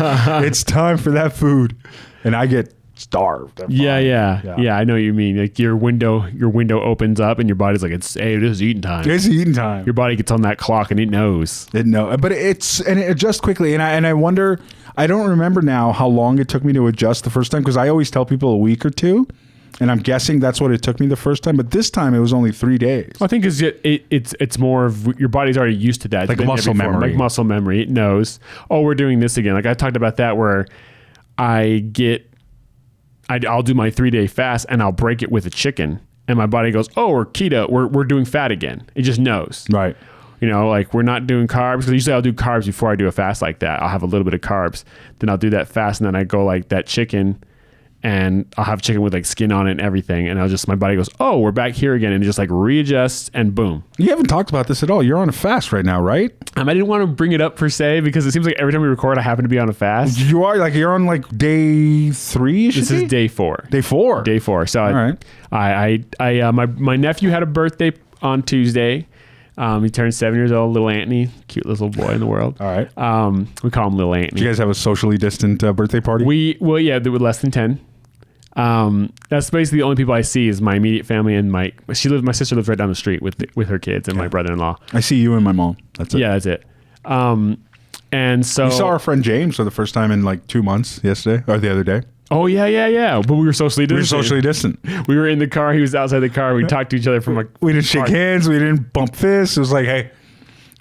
It's time for that food, and I get starved. Yeah. I know what you mean. Like your window opens up, and your body's like, this is eating time. It's eating time. Your body gets on that clock, and it knows. But it adjusts quickly, and I wonder. I don't remember now how long it took me to adjust the first time, because I always tell people a week or two, and I'm guessing that's what it took me the first time. But this time it was only 3 days. I think it's more of your body's already used to that. Like muscle memory. Like muscle memory. It knows, we're doing this again. Like I talked about that where I'll do my 3-day fast and I'll break it with a chicken, and my body goes, we're keto. We're doing fat again. It just knows. Right. Like we're not doing carbs, because usually I'll do carbs before I do a fast like that. I'll have a little bit of carbs, then I'll do that fast, and then I go like that chicken, and I'll have chicken with like skin on it and everything, and my body goes, we're back here again, and it just like readjusts, and boom. You haven't talked about this at all. You're on a fast right now, right? I didn't want to bring it up per se, because it seems like every time we record, I happen to be on a fast. You are you're on like day 3. This is day 4. Day 4. Day 4. So all right. My nephew had a birthday on Tuesday. He turned 7 years old, little Anthony, cute little boy in the world. All right. We call him little Anthony. Do you guys have a socially distant birthday party? They were less than 10. That's basically the only people I see is my immediate family, and my sister lives right down the street with her kids and my brother-in-law. I see you and my mom. That's it. Yeah, that's it. And so you saw our friend James for the first time in like 2 months yesterday or the other day. Oh yeah. But we were socially distant. We were in the car. He was outside the car. We talked to each other from like. We didn't shake hands. We didn't bump fists. It was like, hey,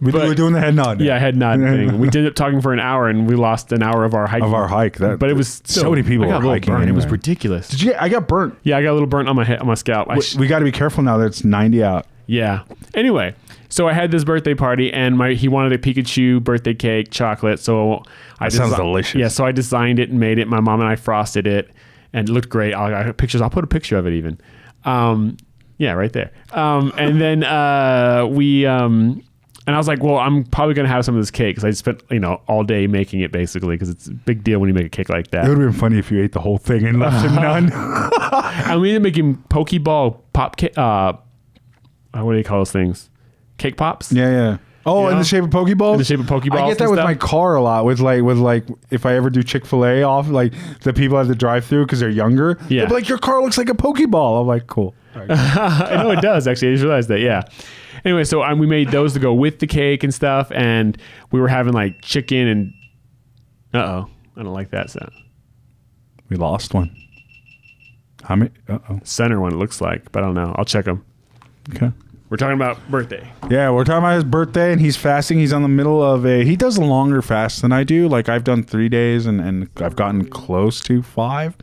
we're doing the head nod. Yeah, head nod thing. We ended up talking for an hour, and we lost an hour of our hike. But it was so many people were hiking. Anyway. It was ridiculous. I got burnt. Yeah, I got a little burnt on my head, on my scalp. We got to be careful now that it's 90 out. Yeah. Anyway, so I had this birthday party, and he wanted a Pikachu birthday cake, chocolate. So that sounds delicious. Yeah, so I designed it and made it. My mom and I frosted it, and it looked great. I got pictures. I'll put a picture of it even. Yeah, right there. And then and I was like, well, I'm probably going to have some of this cake, because I spent all day making it, basically, because it's a big deal when you make a cake like that. It would have been funny if you ate the whole thing and left him none. And we ended up making Pokeball pop cake. What do you call those things? Cake pops? Yeah. Oh, in the shape of Pokeballs? In the shape of Pokeballs. I get that with my car a lot. With like if I ever do Chick-fil-A off, like the people at the drive-thru, because they're younger. Yeah. They're like, your car looks like a Pokeball. I'm like, cool. Right. I know it does, actually. I just realized that. Yeah. Anyway, so we made those to go with the cake and stuff, and we were having like chicken and. I don't like that sound. We lost one. How many? Center one, it looks like, but I don't know. I'll check them. Okay. We're talking about birthday. Yeah, we're talking about his birthday, and he's fasting. He's on the middle of he does a longer fast than I do. Like I've done 3 days, and I've gotten close to 5,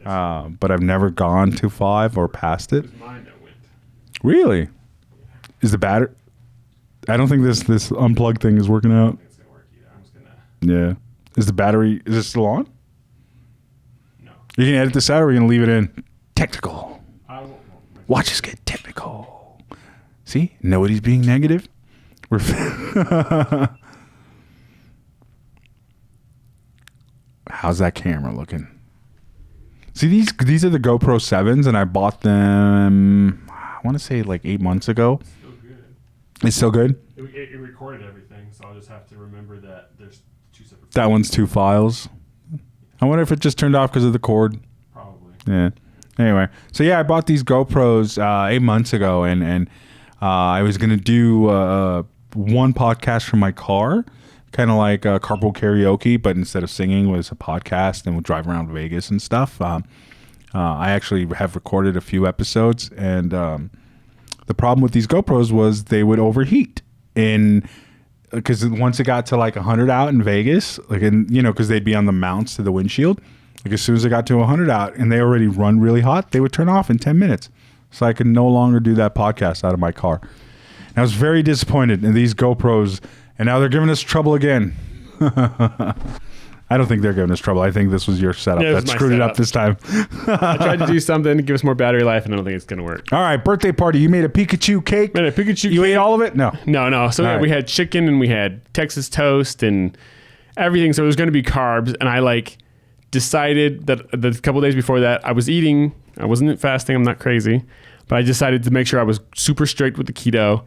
but I've never gone to 5 or past it. Really? Is the battery? I don't think this unplugged thing is working out. It's gonna work either. I'm just gonna. Yeah. Is the battery? Is it still on? No. You can edit this out, or are you gonna leave it in? Technical. I won't. Watch us get technical. See? Nobody's being negative. We're How's that camera looking? See, these are the GoPro 7s, and I bought them, I want to say like 8 months ago. Still good. It's still good? It recorded everything, so I'll just have to remember that there's 2 separate files. That one's 2 files. I wonder if it just turned off because of the cord. Probably. Yeah. Anyway, so yeah, I bought these GoPros 8 months ago, and I was going to do one podcast from my car, kind of like carpool karaoke, but instead of singing was a podcast, and we'll drive around Vegas and stuff. I actually have recorded a few episodes, and the problem with these GoPros was they would overheat. because once it got to like 100 out in Vegas, like because they'd be on the mounts to the windshield. Like as soon as it got to 100 out and they already run really hot, they would turn off in 10 minutes. So I could no longer do that podcast out of my car. And I was very disappointed in these GoPros, and now they're giving us trouble again. I don't think they're giving us trouble. I think this was your setup that screwed it up this time. I tried to do something to give us more battery life, and I don't think it's going to work. All right, birthday party. You made a Pikachu cake? Made a Pikachu You cake. ate all of it? No. No. So we had chicken, and we had Texas toast, and everything. So it was going to be carbs, and I decided that the couple days before that, I was eating. I wasn't fasting. I'm not crazy. But I decided to make sure I was super strict with the keto.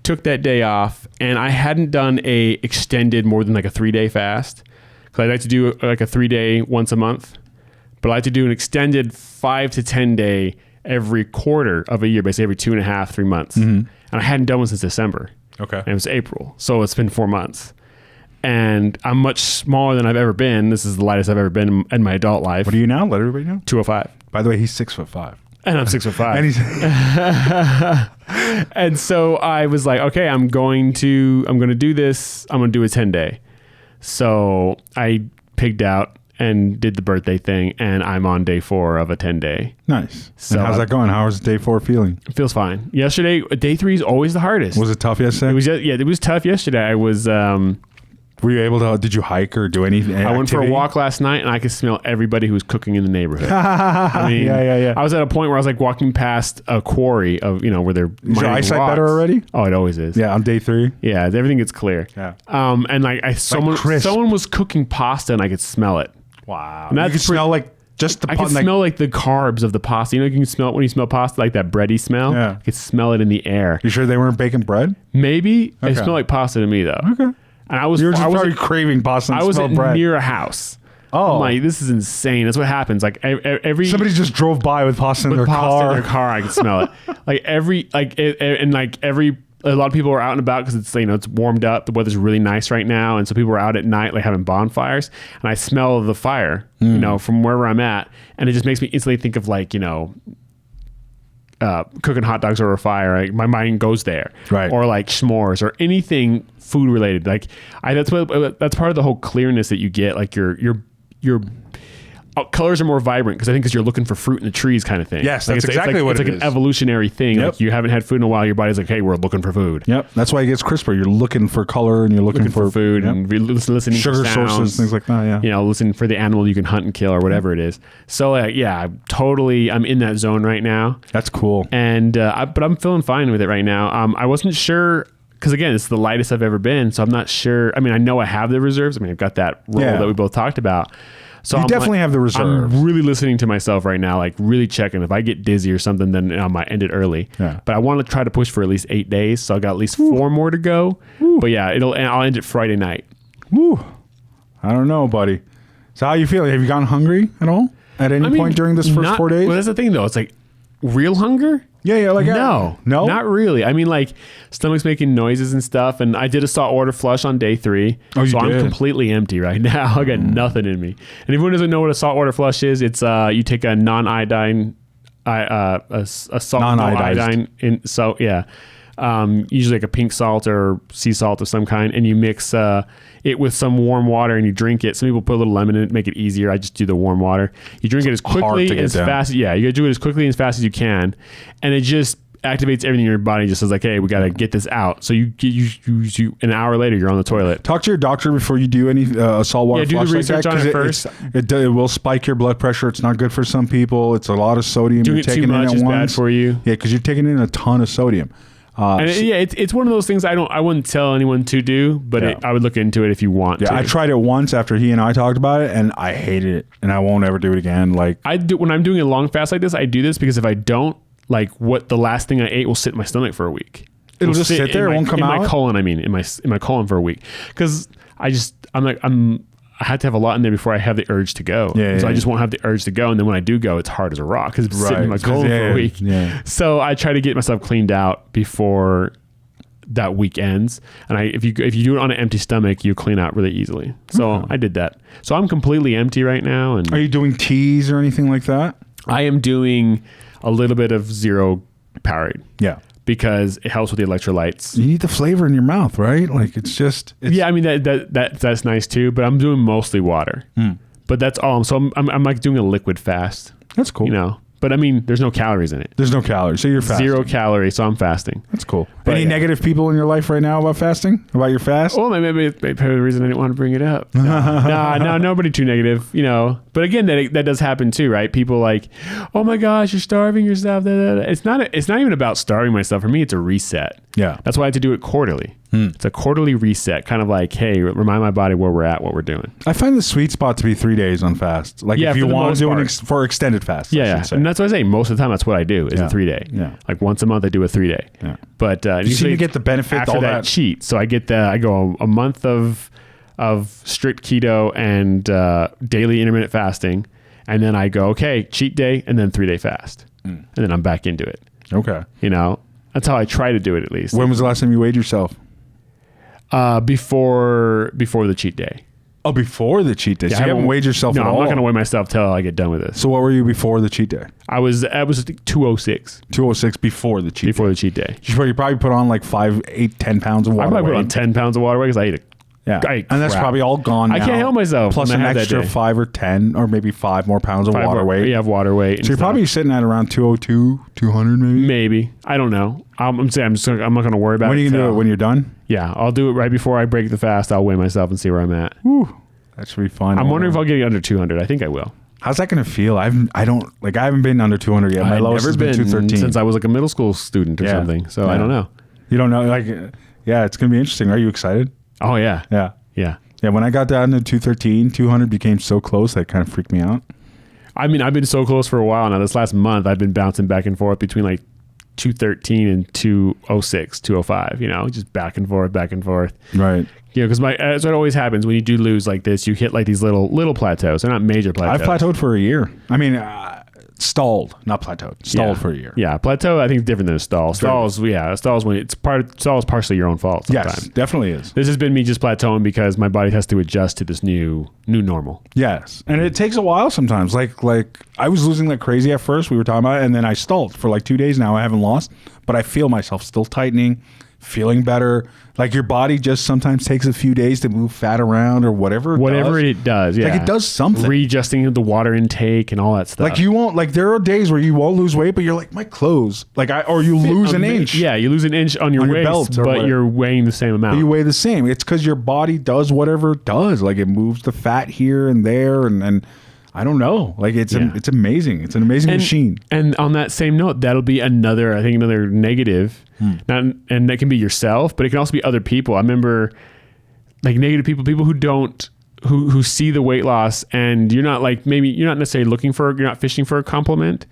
Took that day off, and I hadn't done a extended more than like a 3-day fast. Because I like to do like a 3-day once a month. But I like to do an extended 5 to 10 day every quarter of a year, basically every 2.5, 3 months. Mm-hmm. And I hadn't done one since December. Okay. And it was April. So it's been 4 months. And I'm much smaller than I've ever been. This is the lightest I've ever been in my adult life. What are you now? Let everybody know. 205. By the way, he's 6'5". And I'm 6'5". And he's and so I was like, okay, I'm going to do this. I'm going to do a 10-day. So I pigged out and did the birthday thing, and I'm on day 4 of a 10-day. Nice. So and how's that going? How was day 4 feeling? It feels fine. Yesterday, day 3 is always the hardest. Was it tough yesterday? It was tough yesterday. I was... Were you able to, did you hike or do anything? I went for a walk last night, and I could smell everybody who was cooking in the neighborhood. I mean, yeah. I was at a point where I was like walking past a quarry of, where they're mining Is your eyesight rocks. better already? Oh, it always is. Yeah, on day 3. Yeah, everything gets clear. Yeah. And someone was cooking pasta, and I could smell it. Wow. And you could smell like just the I could smell like the carbs of the pasta. You can smell it when you smell pasta, like that bready smell. Yeah. I could smell it in the air. You sure they weren't baking bread? Maybe. Okay. It smelled like pasta to me, though. Okay. And I was probably craving pasta and smelled bread. near a house. Oh. I'm like, this is insane. That's what happens. Like somebody just drove by with pasta in their car. In their car, I could smell it. A lot of people are out and about because it's it's warmed up. The weather's really nice right now, and so people are out at night like having bonfires, and I smell the fire, from wherever I'm at, and it just makes me instantly think of cooking hot dogs over a fire. Like, my mind goes there, right? Or like s'mores or anything food related. Like that's part of the whole clearness that you get. Like your colors are more vibrant because I think you're looking for fruit in the trees kind of thing. Yes, that's exactly what it is. It's like an evolutionary thing. Yep. Like you haven't had food in a while. Your body's like, hey, we're looking for food. Yep. That's why it gets crisper. You're looking for color and you're looking for food and listening sugar to sounds, sources, things like that. Yeah. Listening for the animal you can hunt and kill or whatever it is. So I'm in that zone right now. That's cool. And but I'm feeling fine with it right now. I wasn't sure. Because again, it's the lightest I've ever been, so I'm not sure. I mean, I know I have the reserves. I mean, I've got that roll that we both talked about. So you definitely have the reserves. I'm really listening to myself right now, like really checking. If I get dizzy or something, then I might end it early. Yeah. But I want to try to push for at least 8 days, so I got at least 4 more to go. But yeah, I'll end it Friday night. Woo! I don't know, buddy. So how you feeling? Have you gotten hungry at all at any point during this first 4 days? Well, that's the thing though. It's like real hunger. Yeah, like no, not really. I mean, like stomach's making noises and stuff, and I did a saltwater flush on day 3. Oh, so I'm completely empty right now. I got nothing in me. And if anyone doesn't know what a saltwater flush is, it's you take a non-iodine, a salt non-iodine in. So yeah. Usually like a pink salt or sea salt of some kind, and you mix it with some warm water and you drink it. Some people put a little lemon in it, make it easier. I just do the warm water. You drink it as quickly and as fast. You gotta do it as quickly and as fast as you can, and it just activates everything in your body. Just says like, hey, we gotta get this out. So you an hour later you're on the toilet. Talk to your doctor before you do any saltwater. Yeah, do the research on it first. It will spike your blood pressure. It's not good for some people. It's a lot of sodium. Doing it too much is bad for you. Yeah, because you're taking in a ton of sodium. It's one of those things I wouldn't tell anyone to do, but I would look into it if you want to. I tried it once after he and I talked about it, and I hated it, and I won't ever do it again. Like when I'm doing a long fast like this, I do this because if I don't, like what the last thing I ate will sit in my stomach for a week. It'll just sit there. It won't come out in my colon. I mean, in my colon for a week because I had to have a lot in there before I have the urge to go. I just won't have the urge to go. And then when I do go, it's hard as a rock because it's sitting in my colon for a week. Yeah. So I try to get myself cleaned out before that week ends. And if you do it on an empty stomach, you clean out really easily. So I did that. So I'm completely empty right now. And are you doing teas or anything like that? I am doing a little bit of zero Powerade. Yeah. because it helps with the electrolytes. You need the flavor in your mouth, right? Like yeah, I mean that's nice too, but I'm doing mostly water. But that's all. So I'm like doing a liquid fast. That's cool. You know, but I mean, there's no calories in it. There's no calories. So you're fasting. 0 calories. So I'm fasting. That's cool. But any negative people in your life right now about fasting? About your fast? Well, maybe the reason I didn't want to bring it up. No, nobody too negative, you know. But again, that does happen too, right? People like, oh my gosh, you're starving yourself. It's not even about starving myself. For me, it's a reset. Yeah. That's why I have to do it quarterly. It's a quarterly reset, kind of like, hey, remind my body where we're at, what we're doing. I find the sweet spot to be 3 days on fast. Like if you want to do it for extended fast. Yeah. And that's what I say. Most of the time, that's what I do is a 3-day. Yeah. Like once a month, I do a 3-day. Yeah. But you seem to get the benefit after all that cheat. So I go a month of strict keto and daily intermittent fasting. And then I go, okay, cheat day and then 3-day fast. And then I'm back into it. Okay. You know, that's how I try to do it at least. When was the last time you weighed yourself? Before the cheat day. Oh, before the cheat day. So you haven't weighed yourself at all? No, I'm not going to weigh myself till I get done with this. So what were you before the cheat day? I was 206. 206 before the cheat day. Before the cheat day. You probably put on like 5, 8, 10 pounds of water weight. I probably put on 10 pounds of water weight because I ate it. Yeah. And that's probably all gone now. I can't help myself. Plus an extra 5 or 10 or maybe 5 more pounds of water weight. You have water weight. So you're probably sitting at around 202, 200 maybe? Maybe. I don't know. I'm not going to worry about it. When are you going to do it? When you're done? Yeah. I'll do it right before I break the fast. I'll weigh myself and see where I'm at. Whew. That should be fun. I'm wondering if I'll get under 200. I think I will. How's that going to feel? I haven't been under 200 yet. My lowest has been 213 since I was like a middle school student or something. So I don't know. You don't know? Yeah, it's going to be interesting. Are you excited? Oh yeah. Yeah. Yeah. Yeah. When I got down to 213, 200 became so close that kind of freaked me out. I mean, I've been so close for a while now. This last month, I've been bouncing back and forth between like 213 and 206, 205. You know, just back and forth. Right. You know, because that's what always happens when you do lose like this. You hit like these little plateaus. They're not major plateaus. I've plateaued for a year. I mean, stalled, not plateaued. Stalled for a year. Yeah, plateau I think is different than a stall. Stalls when stall is partially your own fault sometimes. Yes, definitely is. This has been me just plateauing because my body has to adjust to this new normal. Yes, and it takes a while sometimes. Like I was losing like crazy at first. We were talking about it, and then I stalled for like 2 days now. I haven't lost, but I feel myself still tightening, feeling better. Like your body just sometimes takes a few days to move fat around or whatever it does. Yeah. Like it does something. Readjusting the water intake and all that stuff. Like you won't, like there are days where you won't lose weight, but you're like, my clothes, or you lose an inch. Yeah, you lose an inch on your waist, belt but whatever. You're weighing the same amount. But you weigh the same. It's because your body does whatever it does. Like it moves the fat here and there and I don't know. Like it's amazing. It's an amazing machine. And on that same note, that'll be another negative. And that can be yourself, but it can also be other people. I remember like negative people who see the weight loss and you're not necessarily you're not fishing for a compliment,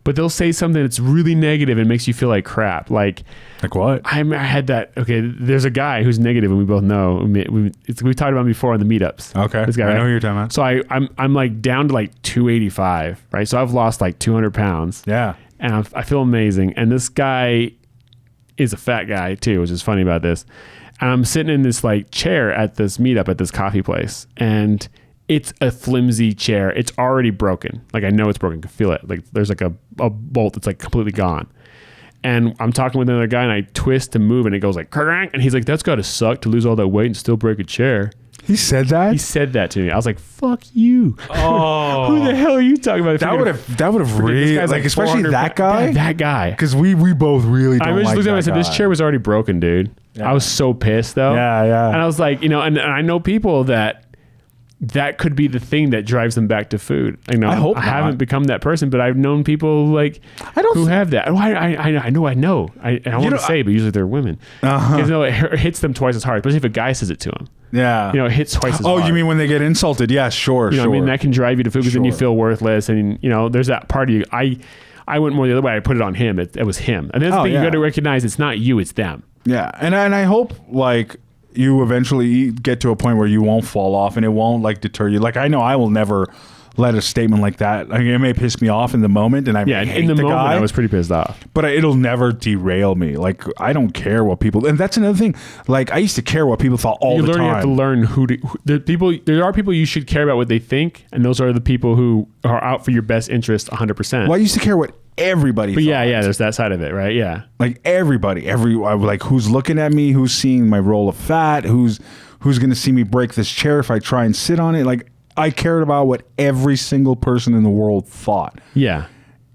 but they'll say something that's really negative and makes you feel like crap. Like what? I had that. Okay. There's a guy who's negative and we both know we've talked about him before on the meetups. Okay. This guy, I know who you're talking about. So I'm like down to like 285, right? So I've lost like 200 pounds. Yeah. And I feel amazing. And this guy is a fat guy too, which is funny about this. And I'm sitting in this like chair at this meetup at this coffee place, and it's a flimsy chair. It's already broken. Like I know it's broken. I can feel it. Like there's like a bolt that's like completely gone. And I'm talking with another guy, and I twist to move, and it goes like, "Kerrang!" And he's like, "That's got to suck to lose all that weight and still break a chair." He said that? He said that to me. I was like, "Fuck you." Oh. Who the hell are you talking about? That would have really, like especially that guy? That guy. Because we both really don't like that guy. I just looked at him and said, this chair was already broken, dude. Yeah. I was so pissed though. Yeah. And I was like, and I know people that could be the thing that drives them back to food. I hope I haven't become that person, but I've known people like who have that. I know. I don't want to say, but usually they're women. It hits them twice as hard, especially if a guy says it to them. Yeah. It hits twice as hard. Oh, you mean when they get insulted? Yeah, sure. I mean, that can drive you to food because then you feel worthless. And, there's that part of you. I went more the other way. I put it on him. It was him. And that's the thing you got to recognize. It's not you, it's them. Yeah. And I hope like you eventually get to a point where you won't fall off and it won't like deter you. Like I know I will never let a statement like that. I mean, it may piss me off in the moment, and hate the moment guy, I was pretty pissed off. But it'll never derail me. Like I don't care what people. And that's another thing. Like I used to care what people thought all the time. You have to learn the people. There are people you should care about what they think, and those are the people who are out for your best interest 100%. Well, I used to care what everybody. But yeah, there's that side of it, right? Yeah. Like everybody, like who's looking at me, who's seeing my roll of fat, who's going to see me break this chair if I try and sit on it. Like I cared about what every single person in the world thought. Yeah.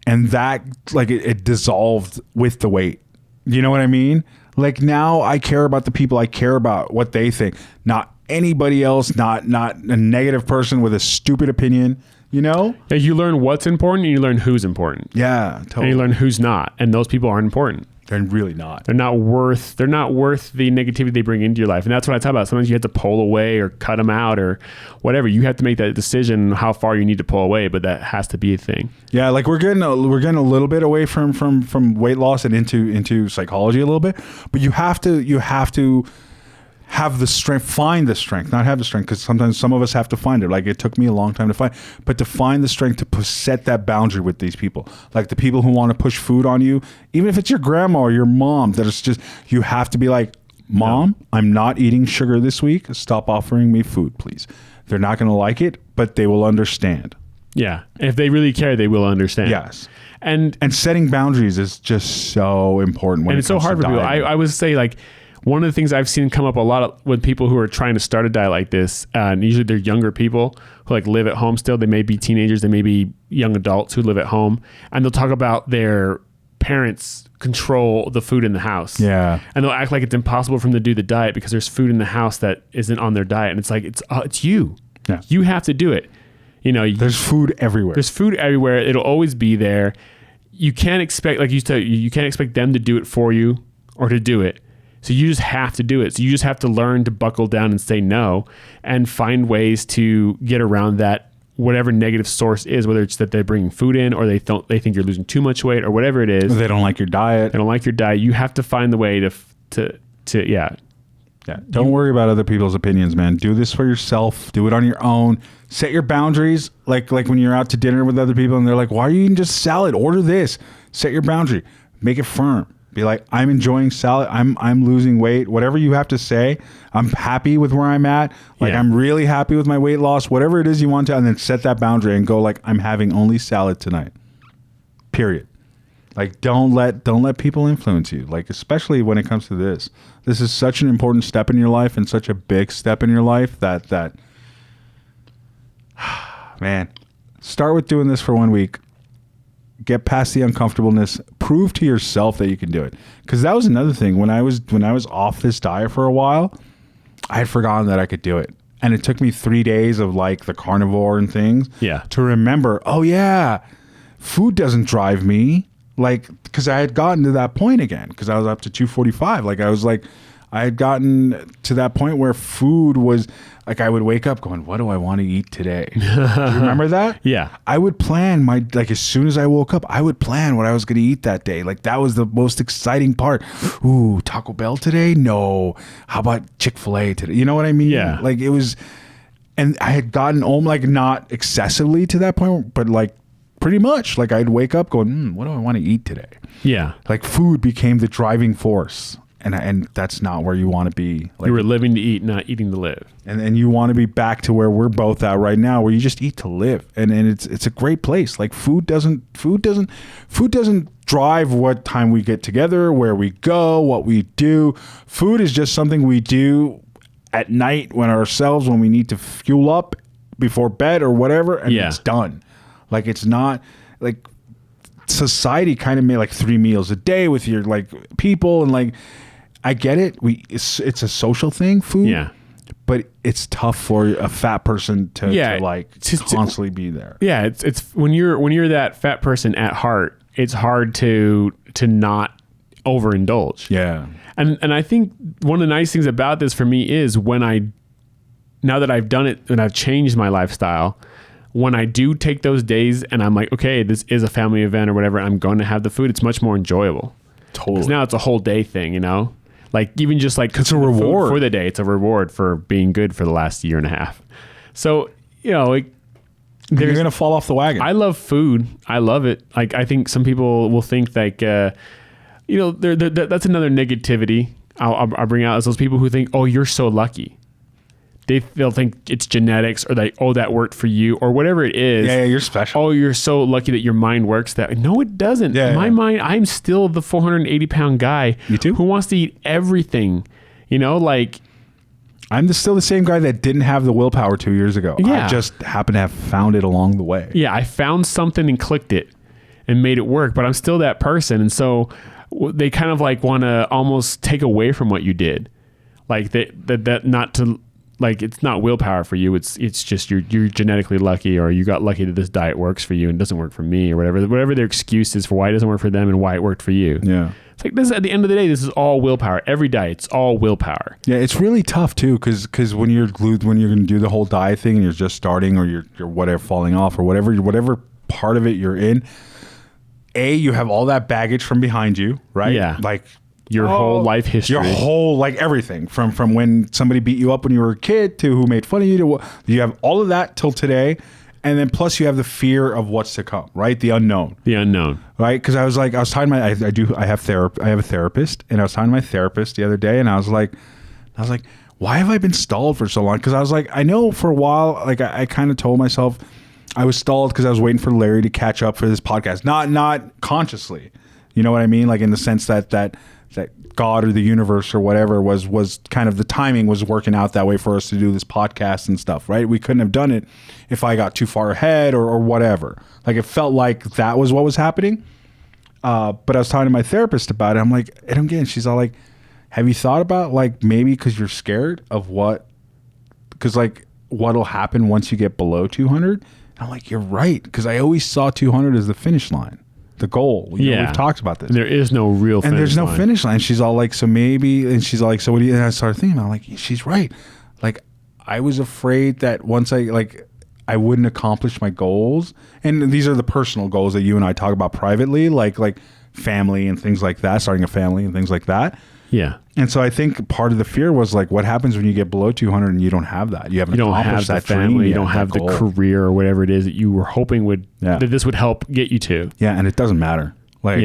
And that, like, it dissolved with the weight. You know what I mean? Like now I care about the people I care about, what they think, not anybody else, not a negative person with a stupid opinion. You know? Yeah, you learn what's important and you learn who's important. Yeah, totally. And you learn who's not. And those people aren't important. They're really not. They're not worth the negativity they bring into your life. And that's what I talk about. Sometimes you have to pull away or cut them out or whatever. You have to make that decision how far you need to pull away, but that has to be a thing. Yeah, like we're getting a little bit away from weight loss and into psychology a little bit. But you have to have the strength, find the strength, not have the strength, because sometimes some of us have to find it. Like it took me a long time to find, but to find the strength to set that boundary with these people, like the people who want to push food on you, even if it's your grandma or your mom, that it's just, you have to be like, Mom, no. I'm not eating sugar this week. Stop offering me food, please. They're not going to like it, but they will understand. Yeah. If they really care, they will understand. Yes. And setting boundaries is just so important. And it's so hard for people. I would say like, one of the things I've seen come up a lot with people who are trying to start a diet like this, and usually they're younger people who like live at home still. They may be teenagers, they may be young adults who live at home, and they'll talk about their parents control the food in the house. Yeah. And they'll act like it's impossible for them to do the diet because there's food in the house that isn't on their diet. And it's like, it's you. Yeah. You have to do it. You know, there's food everywhere. There's food everywhere. It'll always be there. You can't expect, like you said, you can't expect them to do it for you or to do it. So you just have to do it. So you just have to learn to buckle down and say no and find ways to get around that, whatever negative source is, whether it's that they're bringing food in or they think you're losing too much weight or whatever it is. Or they don't like your diet. They don't like your diet. You have to find the way to. Yeah. Don't worry about other people's opinions, man. Do this for yourself. Do it on your own. Set your boundaries. Like when you're out to dinner with other people and they're like, why are you eating just salad? Order this. Set your boundary. Make it firm. Be like, I'm enjoying salad. I'm losing weight. Whatever you have to say, I'm happy with where I'm at. Like I'm really happy with my weight loss. Whatever it is you want to, and then set that boundary and go like, I'm having only salad tonight. Period. Like don't let people influence you. Like especially when it comes to this. This is such an important step in your life and such a big step in your life that man, start with doing this for 1 week. Get past the uncomfortableness. Prove to yourself that you can do it. Because that was another thing. When I was off this diet for a while, I had forgotten that I could do it. And it took me 3 days of like the carnivore and things to remember, oh yeah, food doesn't drive me. Like, because I had gotten to that point again. Because I was up to 245. Like I had gotten to that point where food was like, I would wake up going, what do I want to eat today? Do you remember that? Yeah. I would plan as soon as I woke up, I would plan what I was going to eat that day. Like that was the most exciting part. Ooh, Taco Bell today? No. How about Chick-fil-A today? You know what I mean? Yeah. Like it was, and I had gotten like not excessively to that point, but like pretty much like I'd wake up going, what do I want to eat today? Yeah. Like food became the driving force. And that's not where you want to be. Like, you were living to eat, not eating to live. And you want to be back to where we're both at right now, where you just eat to live. And it's a great place. Like food doesn't drive what time we get together, where we go, what we do. Food is just something we do at night when we need to fuel up before bed or whatever, and it's done. Like it's not like society kind of made like 3 meals a day with your like people, and like I get it. It's a social thing, food. Yeah. But it's tough for a fat person to constantly be there. Yeah, it's when you're that fat person at heart, it's hard to not overindulge. Yeah. And I think one of the nice things about this for me is now that I've done it and I've changed my lifestyle, when I do take those days and I'm like, okay, this is a family event or whatever, I'm going to have the food, it's much more enjoyable. Totally. Because now it's a whole day thing, you know? Like even just like it's a reward for the day. It's a reward for being good for the last year and a half. So, you know, like you're going to fall off the wagon. I love food. I love it. Like I think some people will think like, you know, that's another negativity I'll bring out is those people who think, oh, you're so lucky. they'll think it's genetics, or like, oh, that worked for you, or whatever it is. Yeah, you're special. Oh, you're so lucky that your mind works that. No, it doesn't. My mind, I'm still the 480 pound guy. You too? Who wants to eat everything. You know, like, I'm still the same guy that didn't have the willpower 2 years ago. Yeah. I just happen to have found it along the way. Yeah, I found something and clicked it and made it work, but I'm still that person. And so they kind of like want to almost take away from what you did. Like that not to, like, it's not willpower for you. It's just you're genetically lucky, or you got lucky that this diet works for you and doesn't work for me, or whatever their excuse is for why it doesn't work for them and why it worked for you. Yeah. It's like this, at the end of the day, this is all willpower. Every diet's all willpower. Yeah, it's really tough too, because when you're going to do the whole diet thing and you're just starting, or you're whatever, falling off, or whatever part of it you're in, you have all that baggage from behind you, right? Yeah. Like your whole life history. Your whole, like, everything from when somebody beat you up when you were a kid to who made fun of you to you have all of that till today. And then plus you have the fear of what's to come, right? The unknown. Right? Because I was talking to I have a therapist, and I was talking to my therapist the other day, and I was like, why have I been stalled for so long? Because I was like, I know for a while, like I kind of told myself I was stalled because I was waiting for Larry to catch up for this podcast. Not consciously. You know what I mean? Like, in the sense that God or the universe or whatever was kind of, the timing was working out that way for us to do this podcast and stuff, right? We couldn't have done it if I got too far ahead or whatever. Like, it felt like that was what was happening. But I was talking to my therapist about it. I'm like, and again, she's all like, have you thought about, like, maybe because you're scared of what'll happen once you get below 200? And I'm like, you're right. Because I always saw 200 as the finish line. The goal. You know, we've talked about this. There is no real finish line. And there's no finish line. She's all like, so maybe, and she's all like, so what do you, and I started thinking, I'm like, she's right. Like, I was afraid that once I wouldn't accomplish my goals. And these are the personal goals that you and I talk about privately, like family and things like that, starting a family and things like that. Yeah. And so I think part of the fear was like, what haven't when you get below 200 and you don't have that? You haven't accomplished that family, you dream don't yet, have the goal. Career or whatever it is that you were hoping that this would help get you to. Yeah, and it doesn't matter. Like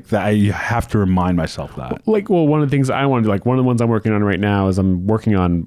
that, you have to remind myself that. One of the things I want to do, like one of the ones I'm working on right now is I'm working on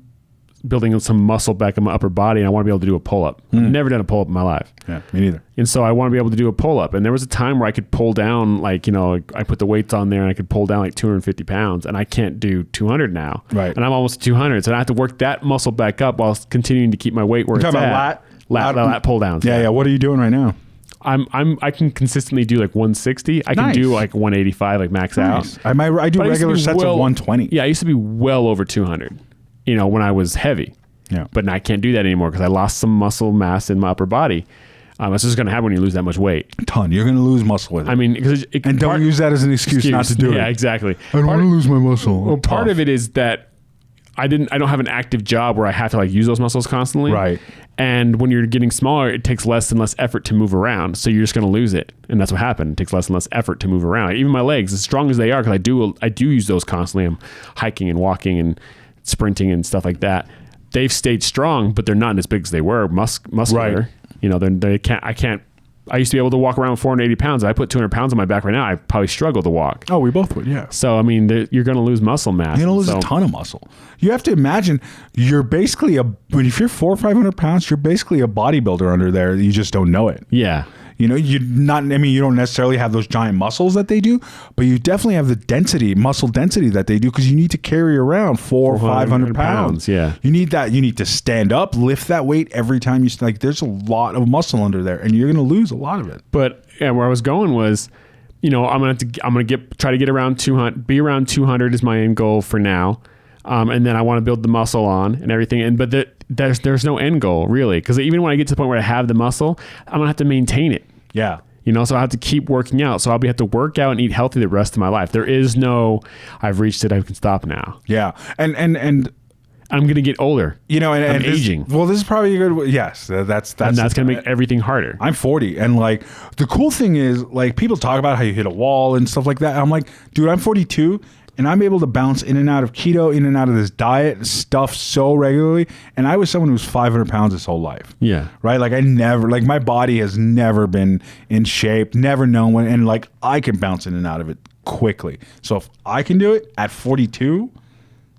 building some muscle back in my upper body, and I want to be able to do a pull-up. I've never done a pull-up in my life. Yeah, me neither. And so I want to be able to do a pull-up. And there was a time where I could pull down, like, you know, I put the weights on there and I could pull down like 250 pounds, and I can't do 200 now. Right. And I'm almost 200. So I have to work that muscle back up while continuing to keep my weight where it's at. Lat pull downs. Yeah. What are you doing right now? I can consistently do like 160. I can do like 185, like max out. I do regular sets of 120. Yeah, I used to be well over 200, you know, when I was heavy. Yeah. But now I can't do that anymore because I lost some muscle mass in my upper body. That's just going to happen when you lose that much weight. A ton. You're going to lose muscle with it. I mean, and don't use that as an excuse not to do it. Yeah, exactly. I don't want to lose my muscle. Well, part of it is that I don't have an active job where I have to like use those muscles constantly. Right. And when you're getting smaller, it takes less and less effort to move around. So you're just going to lose it. And that's what happened. It takes less and less effort to move around. Like, even my legs, as strong as they are, because I do use those constantly. I'm hiking and walking and sprinting and stuff like that. They've stayed strong, but they're not as big as they were muscular. Right. You know, I used to be able to walk around with 480 pounds. If I put 200 pounds on my back right now, I probably struggle to walk. Oh, we both would, yeah. So, I mean, you're going to lose muscle mass. You're going to lose a ton of muscle. You have to imagine, you're basically if you're 400 or 500 pounds, you're basically a bodybuilder under there. You just don't know it. Yeah. You know, you don't necessarily have those giant muscles that they do, but you definitely have the muscle density that they do, because you need to carry around 400 or 500 pounds. Yeah. You need that. You need to stand up, lift that weight every time you, like, there's a lot of muscle under there, and you're going to lose a lot of it. But where I was going was, you know, I'm going to try to get around 200, be around 200 is my end goal for now. And then I want to build the muscle on and everything. But there's no end goal really. Because even when I get to the point where I have the muscle, I'm going to have to maintain it. Yeah. You know, so I have to keep working out. So I'll have to work out and eat healthy the rest of my life. There is no, I've reached it, I can stop now. Yeah. And I'm going to get older. You know, and aging. Well, this is probably a good, yes, that's going to make everything harder. I'm 40. And like, the cool thing is, like, people talk about how you hit a wall and stuff like that. I'm like, dude, I'm 42. And I'm able to bounce in and out of keto, in and out of this diet stuff so regularly. And I was someone who was 500 pounds his whole life. Yeah. Right? Like, my body has never been in shape, never known when, and like, I can bounce in and out of it quickly. So if I can do it at 42,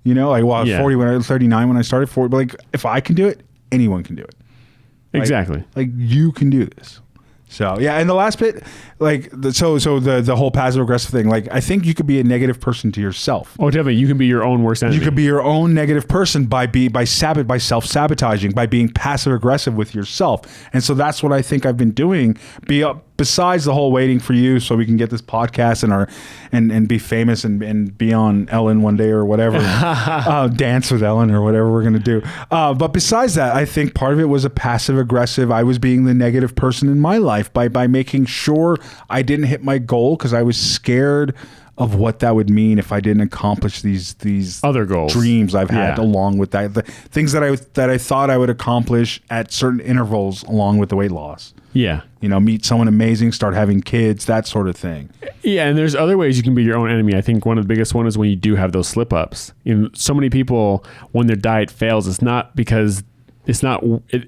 You know, like, well, I was 40 when I was 39 when I started 40. But like, if I can do it, anyone can do it. Exactly. Like you can do this. So yeah, and the last bit, like the whole passive aggressive thing, like I think you could be a negative person to yourself. Oh, definitely, you can be your own worst enemy. You could be your own negative person by self-sabotaging, by being passive aggressive with yourself. And so that's what I think I've been doing. Besides the whole waiting for you so we can get this podcast and be famous and be on Ellen one day or whatever, dance with Ellen or whatever we're gonna do. But besides that, I think part of it was a passive aggressive. I was being the negative person in my life by making sure I didn't hit my goal because I was scared of what that would mean if I didn't accomplish these other goals, dreams I've had along with that, the things that I thought I would accomplish at certain intervals along with the weight loss. Yeah. You know, meet someone amazing, start having kids, that sort of thing. Yeah, and there's other ways you can be your own enemy. I think one of the biggest one is when you do have those slip ups. You know, so many people, when their diet fails, it's not because it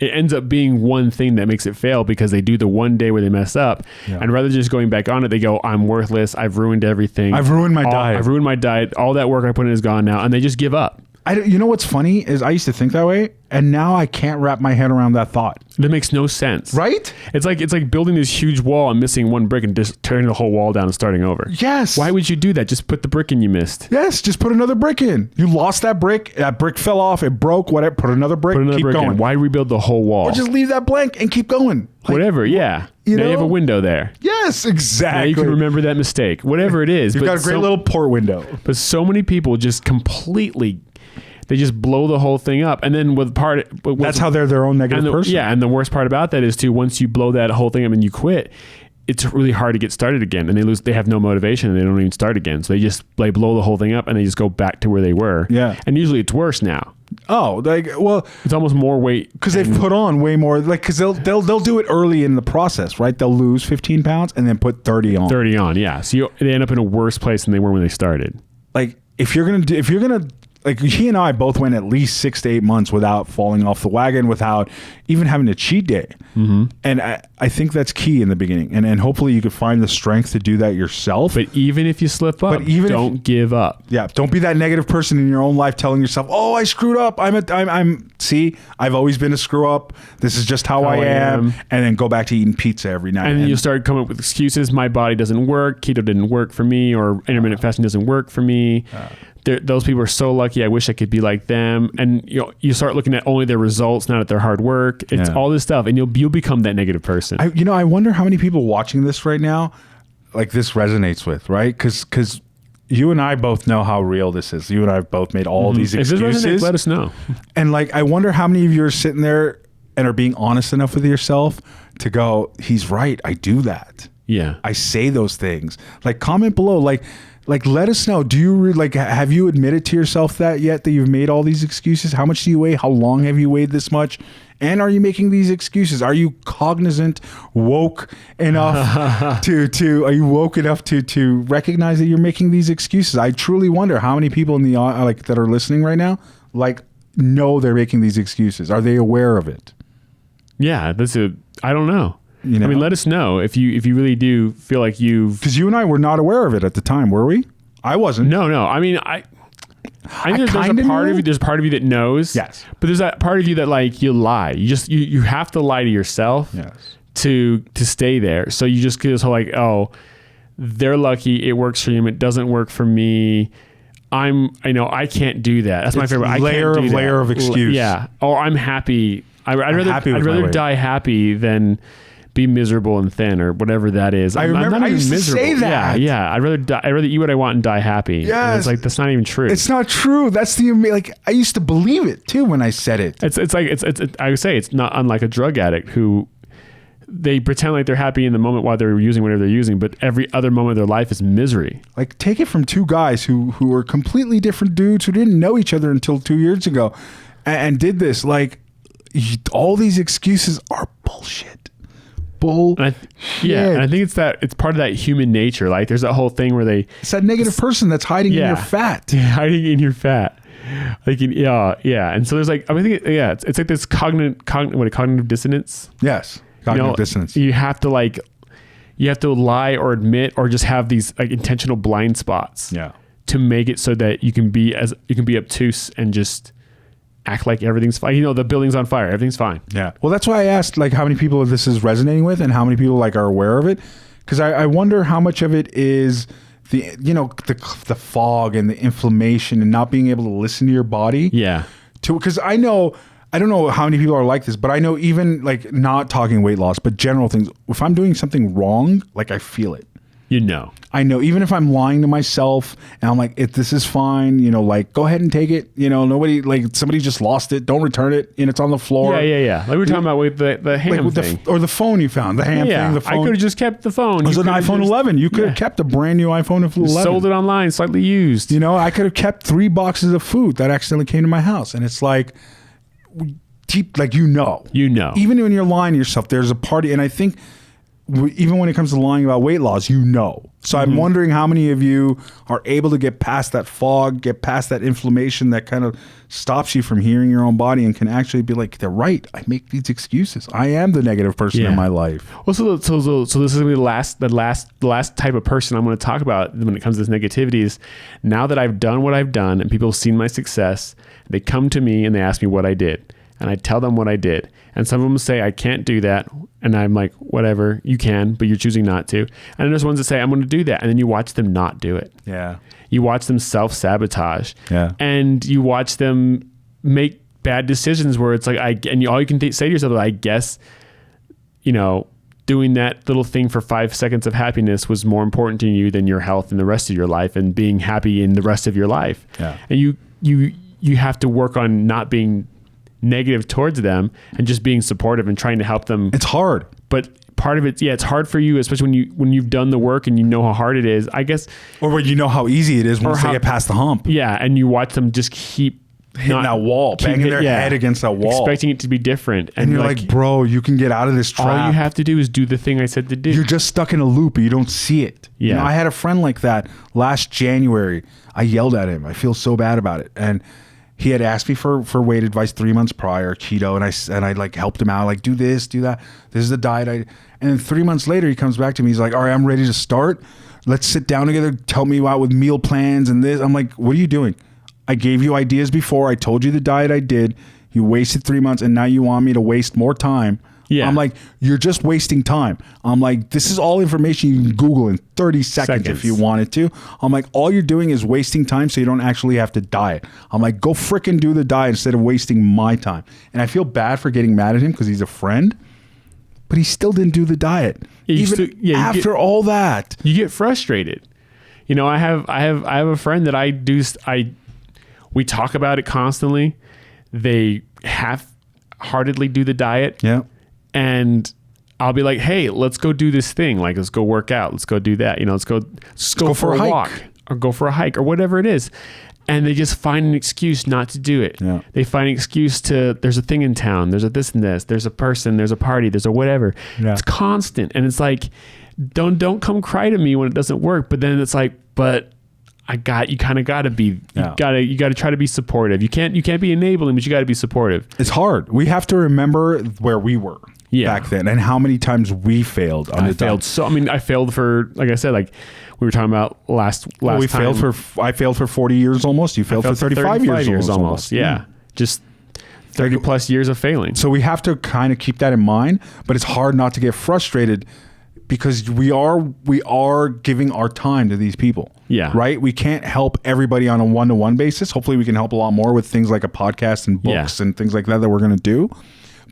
ends up being one thing that makes it fail because they do the one day where they mess up. Yeah. And rather than just going back on it, they go, I'm worthless. I've ruined everything. I've ruined my diet. I've ruined my diet. All that work I put in is gone now. And they just give up. You know what's funny is I used to think that way, and now I can't wrap my head around that thought. That makes no sense, right? It's like building this huge wall and missing one brick and just tearing the whole wall down and starting over. Yes. Why would you do that? Just put the brick in you missed. Yes, just put another brick in. You lost that brick. That brick fell off. It broke. Whatever. Put another brick. Keep going. In. Why rebuild the whole wall? Or just leave that blank and keep going. Like, whatever. Yeah. You have a window there. Yes, exactly. Now you can remember that mistake. Whatever it is. You've got a great little port window. But so many people just completely. They just blow the whole thing up. And then that's how they're their own negative person. Yeah. And the worst part about that is too, once you blow that whole thing up and you quit, it's really hard to get started again. And they have no motivation and they don't even start again. So they blow the whole thing up and they just go back to where they were. Yeah. And usually it's worse now. Oh, it's almost more weight because they've put on way more. Like, because they'll do it early in the process, right? They'll lose 15 pounds and then put 30 on. 30 on. Yeah. So they end up in a worse place than they were when they started. Like if you're gonna like he and I both went at least 6 to 8 months without falling off the wagon, without even having a cheat day. Mm-hmm. And I think that's key in the beginning. And hopefully you could find the strength to do that yourself. But even if you slip up, don't give up. Yeah. Don't be that negative person in your own life telling yourself, oh, I screwed up. I've always been a screw up. This is just how I am. And then go back to eating pizza every night. And then you'll start coming up with excuses. My body doesn't work. Keto didn't work for me, or intermittent fasting doesn't work for me. Those people are so lucky. I wish I could be like them. And you start looking at only their results, not at their hard work. It's all this stuff, and you'll become that negative person. I wonder how many people watching this right now, like this resonates with, right? Because you and I both know how real this is. You and I have both made all these excuses. If this resonates, let us know. And like, I wonder how many of you are sitting there and are being honest enough with yourself to go, he's right. I do that. Yeah. I say those things. Like, comment below. Like let us know. Do you have you admitted to yourself that you've made all these excuses? How much do you weigh? How long have you weighed this much? And are you making these excuses? Are you cognizant, woke enough are you woke enough to recognize that you're making these excuses? I truly wonder how many people in the that are listening right now know they're making these excuses. Are they aware of it? Yeah, I don't know. I mean, let us know if you really do feel like because you and I were not aware of it at the time, were we? I wasn't. No. I mean, I think there's a part of you. There's part of you that knows. Yes. But there's that part of you that you lie. You have to lie to yourself. Yes. To stay there. So you just get this whole oh, they're lucky. It works for him. It doesn't work for me. I can't do that. That's my favorite. Layer of excuse. Yeah. Or I'm happy. I'd rather die happy than be miserable and thin, or whatever that is. I remember I used to say that. Yeah. I'd rather eat what I want and die happy. Yeah. It's that's not even true. It's not true. That's I used to believe it too when I said it. I would say it's not unlike a drug addict who they pretend like they're happy in the moment while they're using whatever they're using, but every other moment of their life is misery. Like, take it from two guys who were completely different dudes who didn't know each other until 2 years ago and did this. All these excuses are bullshit. And I think it's part of that human nature. Like, there's that whole thing where it's that negative person that's hiding in your fat. Hiding in your fat. And so there's it's like this cognitive dissonance. Yes. Cognitive dissonance. You have to lie or admit or just have these intentional blind spots. Yeah. to make it so that you can be obtuse and just act like everything's fine. You know, the building's on fire. Everything's fine. Yeah. Well, that's why I asked like how many people this is resonating with and how many people like are aware of it. Because I wonder how much of it is the, you know, the fog and the inflammation and not being able to listen to your body. Yeah. Because I don't know how many people are like this, but I know even like not talking weight loss, but general things, if I'm doing something wrong, like I feel it. You know. I know, even if I'm lying to myself and I'm like, if this is fine, you know, like go ahead and take it. You know, somebody just lost it. Don't return it. And it's on the floor. Yeah. Like we were talking about with the ham like thing. Or the phone you found, the ham thing, the phone. I could have just kept the phone. It was an iPhone 11. You could have kept a brand new iPhone 11. Sold it online, slightly used. You know, I could have kept 3 boxes of food that accidentally came to my house. And it's like, deep, like, you know. Even when you're lying to yourself, there's a party. And I think even when it comes to lying about weight loss, you know. So I'm wondering how many of you are able to get past that fog, get past that inflammation that kind of stops you from hearing your own body and can actually be like, they're right. I make these excuses. I am the negative person in my life. Well, so this is going to be the last type of person I'm going to talk about when it comes to this negativity is now that I've done what I've done and people have seen my success, they come to me and they ask me what I did. And I tell them what I did. And some of them say, I can't do that. And I'm like, whatever, you can, but you're choosing not to. And then there's ones that say, I'm going to do that. And then you watch them not do it. Yeah. You watch them self-sabotage. Yeah. And you watch them make bad decisions where it's like, and all you can say to yourself is, I guess, you know, doing that little thing for 5 seconds of happiness was more important to you than your health and the rest of your life and being happy in the rest of your life. Yeah. And you have to work on not being negative towards them and just being supportive and trying to help them. It's hard. But part of it, it's hard for you, especially when you've done the work and you know how hard it is, I guess. Or when you know how easy it is once they get past the hump. Yeah, and you watch them just keep hitting that wall, banging their head against that wall. Expecting it to be different. And you're like, bro, you can get out of this trap. All you have to do is do the thing I said to do. You're just stuck in a loop, but you don't see it. Yeah. You know, I had a friend like that last January. I yelled at him. I feel so bad about it. And he had asked me for weight advice 3 months prior, keto, and I like helped him out, like do this, do that. This is the diet. And then 3 months later, he comes back to me. He's like, all right, I'm ready to start. Let's sit down together. Help me out with meal plans and this. I'm like, what are you doing? I gave you ideas before. I told you the diet I did. You wasted 3 months, and now you want me to waste more time. Yeah. I'm like, you're just wasting time. I'm like, this is all information you can Google in 30 seconds if you wanted to. I'm like, all you're doing is wasting time so you don't actually have to diet. I'm like, go fricking do the diet instead of wasting my time. And I feel bad for getting mad at him because he's a friend, but he still didn't do the diet. After all that. You get frustrated. You know, I have a friend that we talk about it constantly. They half-heartedly do the diet. Yeah. And I'll be like, hey, let's go do this thing. Like, let's go work out. Let's go do that. You know, let's go for a walk or go for a hike or whatever it is. And they just find an excuse not to do it. Yeah. They find an excuse there's a thing in town. There's a this and this. There's a person. There's a party. There's a whatever. Yeah. It's constant. And it's like, don't come cry to me when it doesn't work. But then it's like, you kind of got to be, you got to try to be supportive. You can't be enabling, but you got to be supportive. It's hard. We have to remember where we were back then and how many times we failed. I failed for, like I said, like we were talking about last time. I failed for 40 years almost. You failed for 35 years almost. Yeah. Just 30 plus years of failing. So we have to kind of keep that in mind, but it's hard not to get frustrated because we are giving our time to these people. Yeah. Right? We can't help everybody on a one-to-one basis. Hopefully we can help a lot more with things like a podcast and books and things like that we're going to do.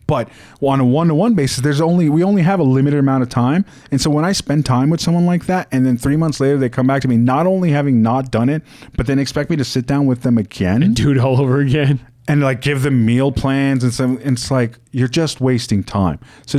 But on a one-to-one basis, we only have a limited amount of time. And so when I spend time with someone like that, and then 3 months later they come back to me, not only having not done it, but then expect me to sit down with them again and do it all over again, and like give them meal plans and some. And it's like you're just wasting time. So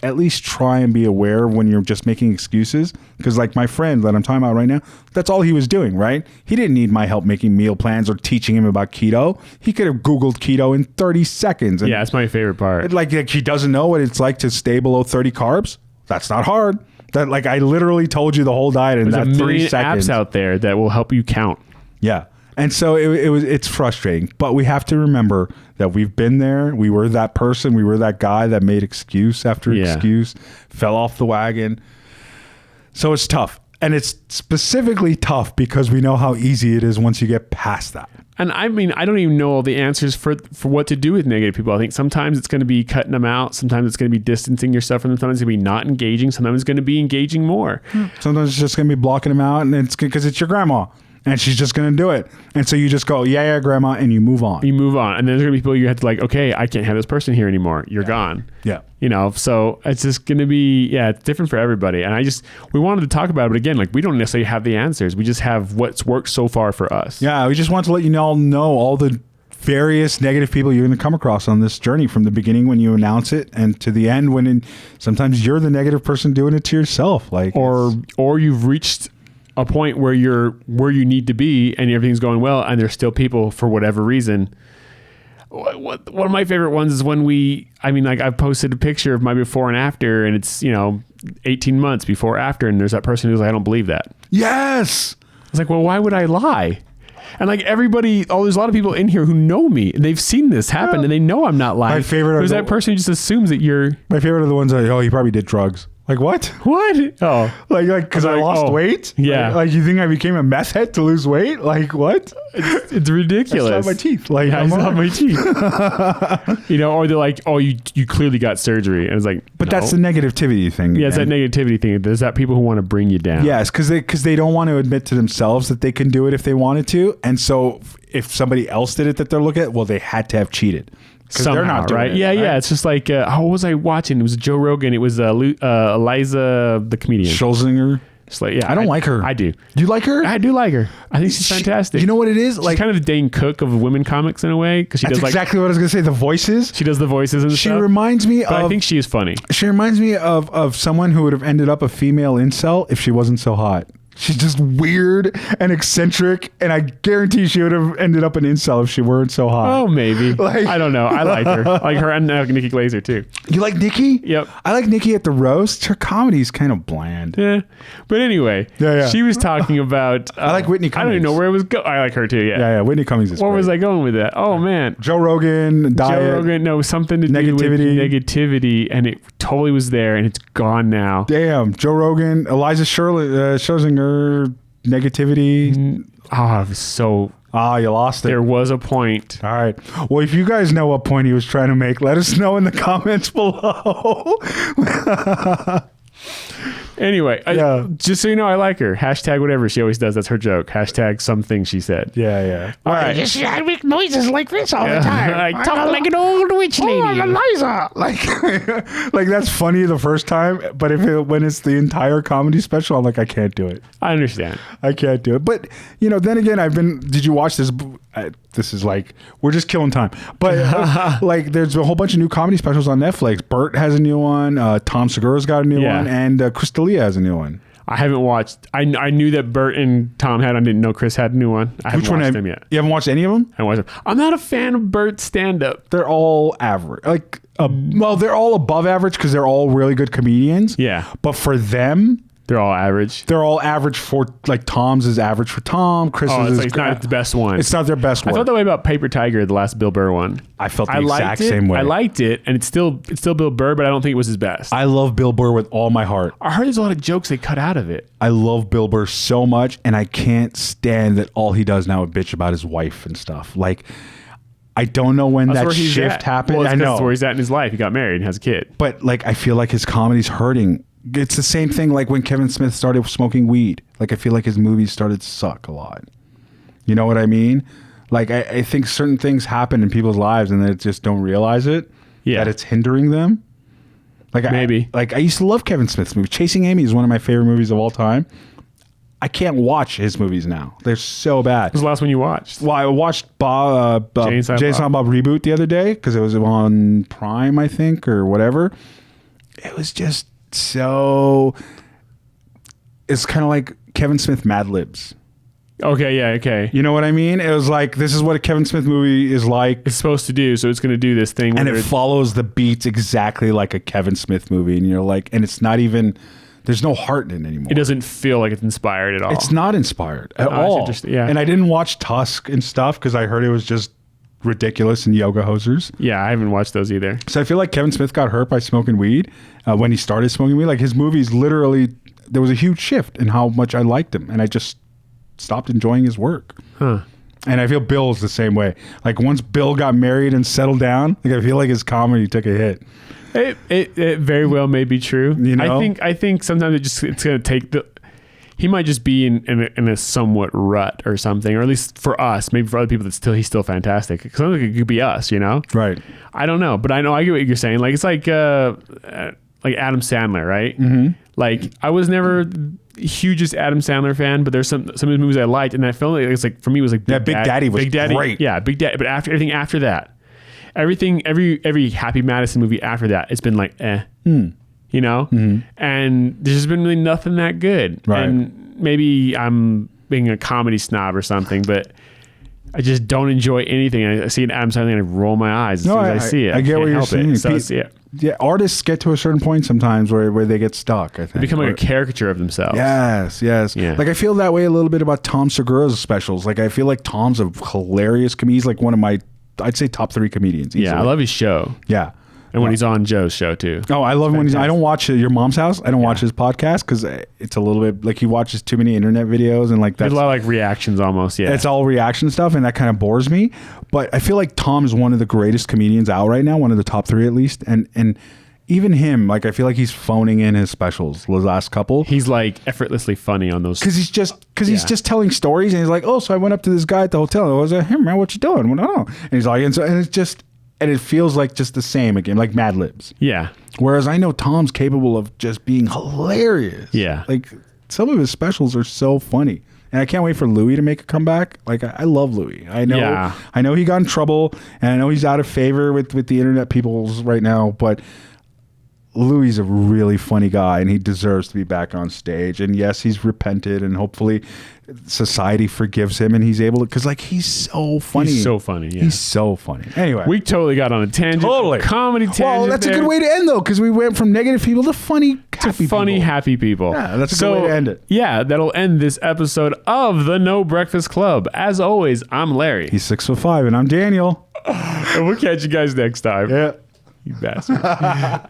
at least try and be aware when you're just making excuses. Because like my friend that I'm talking about right now, that's all he was doing, right? He didn't need my help making meal plans or teaching him about keto. He could have Googled keto in 30 seconds. And that's my favorite part. Like he doesn't know what it's like to stay below 30 carbs. That's not hard. That like I literally told you the whole diet in that 3 seconds. Apps out there that will help you count. Yeah. And so it's frustrating, but we have to remember that we've been there. We were that person. We were that guy that made excuse after excuse, fell off the wagon. So it's tough. And it's specifically tough because we know how easy it is once you get past that. And I mean, I don't even know all the answers for what to do with negative people. I think sometimes it's going to be cutting them out. Sometimes it's going to be distancing yourself from them. Sometimes it's going to be not engaging. Sometimes it's going to be engaging more. Sometimes it's just going to be blocking them out, and it's because it's your grandma. And she's just going to do it. And so you just go, yeah, grandma, and you move on. You move on. And then there's going to be people you have to like, okay, I can't have this person here anymore. You're gone. Yeah. You know, so it's just going to be, it's different for everybody. And we wanted to talk about it, but again, like we don't necessarily have the answers. We just have what's worked so far for us. Yeah, we just want to let you all know all the various negative people you're going to come across on this journey, from the beginning when you announce it and to the end when sometimes you're the negative person doing it to yourself. Like, or you've reached a point where you're where you need to be and everything's going well, and there's still people for whatever reason. One of my favorite ones is when I've posted a picture of my before and after, and it's 18 months before after, and there's that person who's like, I don't believe that. Yes. It's like, well, why would I lie? And like there's a lot of people in here who know me and they've seen this happen and they know I'm not lying. My favorite is that person who just assumes that you're. My favorite are the ones that, he probably did drugs. Like what? What? Oh, like because I lost weight. Yeah. Like you think I became a meth head to lose weight? Like what? It's ridiculous. I still have my teeth. Like I still have my teeth. Or they're like, oh, you clearly got surgery, and it's like, but that's the negativity thing. Yeah, it's that negativity thing. There's that people who want to bring you down. Yes, because they don't want to admit to themselves that they can do it if they wanted to, and so if somebody else did it that they're looking at, well, they had to have cheated. Somehow, they're not doing right? Yeah. It's just like, what was I watching? It was Joe Rogan. It was Eliza, the comedian. Schulzinger. It's like, I don't like her. I do. You like her? I do like her. I think she's fantastic. You know what it is? She's like kind of the Dane Cook of women comics in a way, because she does exactly what I was going to say. The voices. She does the voices and she stuff. reminds me but I think she is funny. She reminds me of someone who would have ended up a female incel if she wasn't so hot. She's just weird and eccentric, and I guarantee she would have ended up an incel if she weren't so hot. Oh, maybe. I don't know. I like her. I like her and Nikki Glaser, too. You like Nikki? Yep. I like Nikki at the roast. Her comedy's kind of bland. Yeah. But anyway, she was talking about... I like Whitney Cummings. I don't even know where it was going. I like her, too, yeah. Yeah, Whitney Cummings is Where great. was I going with that? Oh, man. Joe Rogan, diet. Joe Rogan, no, something to do with negativity, and it totally was there, and it's gone now. Damn. Joe Rogan, Eliza Schlesinger... Negativity. Oh, it was so... you lost it. There was a point. All right. Well, if you guys know what point he was trying to make, let us know in the comments below. Anyway, just so you know, I like her. Hashtag whatever she always does. That's her joke. Hashtag something she said. Yeah. All right. I make noises like this all the time. I talk like an old witch lady. Oh, I'm Eliza. Like that's funny the first time, but when it's the entire comedy special, I'm like, I can't do it. I understand. I can't do it. But then again, did you watch this? This is like, we're just killing time. But like, there's a whole bunch of new comedy specials on Netflix. Bert has a new one. Tom Segura's got a new one. And Chris D'Elia has a new one. I haven't watched. I knew that Bert and Tom had. I didn't know Chris had a new one. I haven't watched them yet. You haven't watched any of them? I haven't watched them. I'm not a fan of Bert's stand-up. They're all average. They're all above average because they're all really good comedians. Yeah. But for them... They're all average. They're all average for, like, Tom's is average for Tom. Chris's is... It's not the best one. It's not their best one. I felt that way about Paper Tiger, the last Bill Burr one. I felt the exact same way. I liked it, and it's still Bill Burr, but I don't think it was his best. I love Bill Burr with all my heart. I heard there's a lot of jokes they cut out of it. I love Bill Burr so much, and I can't stand that all he does now is bitch about his wife and stuff. Like... I don't know when that shift happened. Well, I know. That's where he's at in his life. He got married and has a kid. But like, I feel like his comedy's hurting. It's the same thing like when Kevin Smith started smoking weed. Like, I feel like his movies started to suck a lot. You know what I mean? Like, I think certain things happen in people's lives and they just don't realize it. Yeah. That it's hindering them. Like, maybe. I used to love Kevin Smith's movie. Chasing Amy is one of my favorite movies of all time. I can't watch his movies now. They're so bad. What was the last one you watched? Well, I watched Jay and Silent Bob Reboot the other day because it was on Prime, I think, or whatever. It was just so... It's kind of like Kevin Smith Mad Libs. Okay, yeah, okay. You know what I mean? It was like, this is what a Kevin Smith movie is like. It's supposed to do, so it's going to do this thing. And it follows the beats exactly like a Kevin Smith movie. And you're like, and it's not even... There's no heart in it anymore. It doesn't feel like it's inspired at all. It's not inspired at all. Interesting. Yeah. And I didn't watch Tusk and stuff because I heard it was just ridiculous and yoga hosers. Yeah, I haven't watched those either. So I feel like Kevin Smith got hurt by smoking weed when he started smoking weed. Like his movies literally there was a huge shift in how much I liked him, and I just stopped enjoying his work. Huh. And I feel Bill's the same way. Like once Bill got married and settled down, like I feel like his comedy took a hit. It very well may be true. You know? I think sometimes it's going to take he might just be in a somewhat rut or something, or at least for us, maybe for other people he's still fantastic. Because I think it could be us, you know? Right. I don't know, but I get what you're saying. Like it's like Adam Sandler, right? Mm-hmm. Like I was never the hugest Adam Sandler fan, but there's some of the movies I liked, and I felt like it's like for me it was like Big Daddy was great. Yeah, Big Daddy. But everything after that, every Happy Madison movie after that, it's been like you know, and there's just been really nothing that good. Right. And maybe I'm being a comedy snob or something, but I just don't enjoy anything. I see an Adam Sandler and I roll my eyes as soon as I see it. I get what you're saying. So yeah, artists get to a certain point sometimes where they get stuck. I think they become like a caricature of themselves. Yes. Yeah. Like I feel that way a little bit about Tom Segura's specials. Like I feel like Tom's a hilarious comedian. He's like one of my, I'd say top 3 comedians. Easily. Yeah, I love his show. Yeah. And when he's on Joe's show too. Oh, I love him when I don't watch Your Mom's House. I don't watch his podcast because it's a little bit like he watches too many internet videos and like that's there's a lot of like reactions almost. Yeah, it's all reaction stuff and that kind of bores me. But I feel like Tom is one of the greatest comedians out right now, one of the top 3 at least, and even him, like I feel like he's phoning in his specials. The last couple, he's like effortlessly funny on those because he's just telling stories and he's like, oh, so I went up to this guy at the hotel and I was like, hey man, what you doing? Well, no, and he's like, and it's just. And it feels like just the same again, like Mad Libs. Yeah. Whereas I know Tom's capable of just being hilarious. Yeah. Like some of his specials are so funny. And I can't wait for Louis to make a comeback. Like I love Louis. I know he got in trouble and I know he's out of favor with the internet peoples right now, but Louis is a really funny guy and he deserves to be back on stage. And yes, he's repented and hopefully society forgives him and he's able to, because like he's so funny. He's so funny. Yeah. He's so funny. Anyway, we totally got on a tangent. Totally. Comedy tangent. Well, that's a good way to end though, because we went from negative people to funny, happy people. Yeah, that's a good way to end it. Yeah, that'll end this episode of the No Breakfast Club. As always, I'm Larry. He's 6'5" and I'm Daniel. And we'll catch you guys next time. Yeah. You bastard.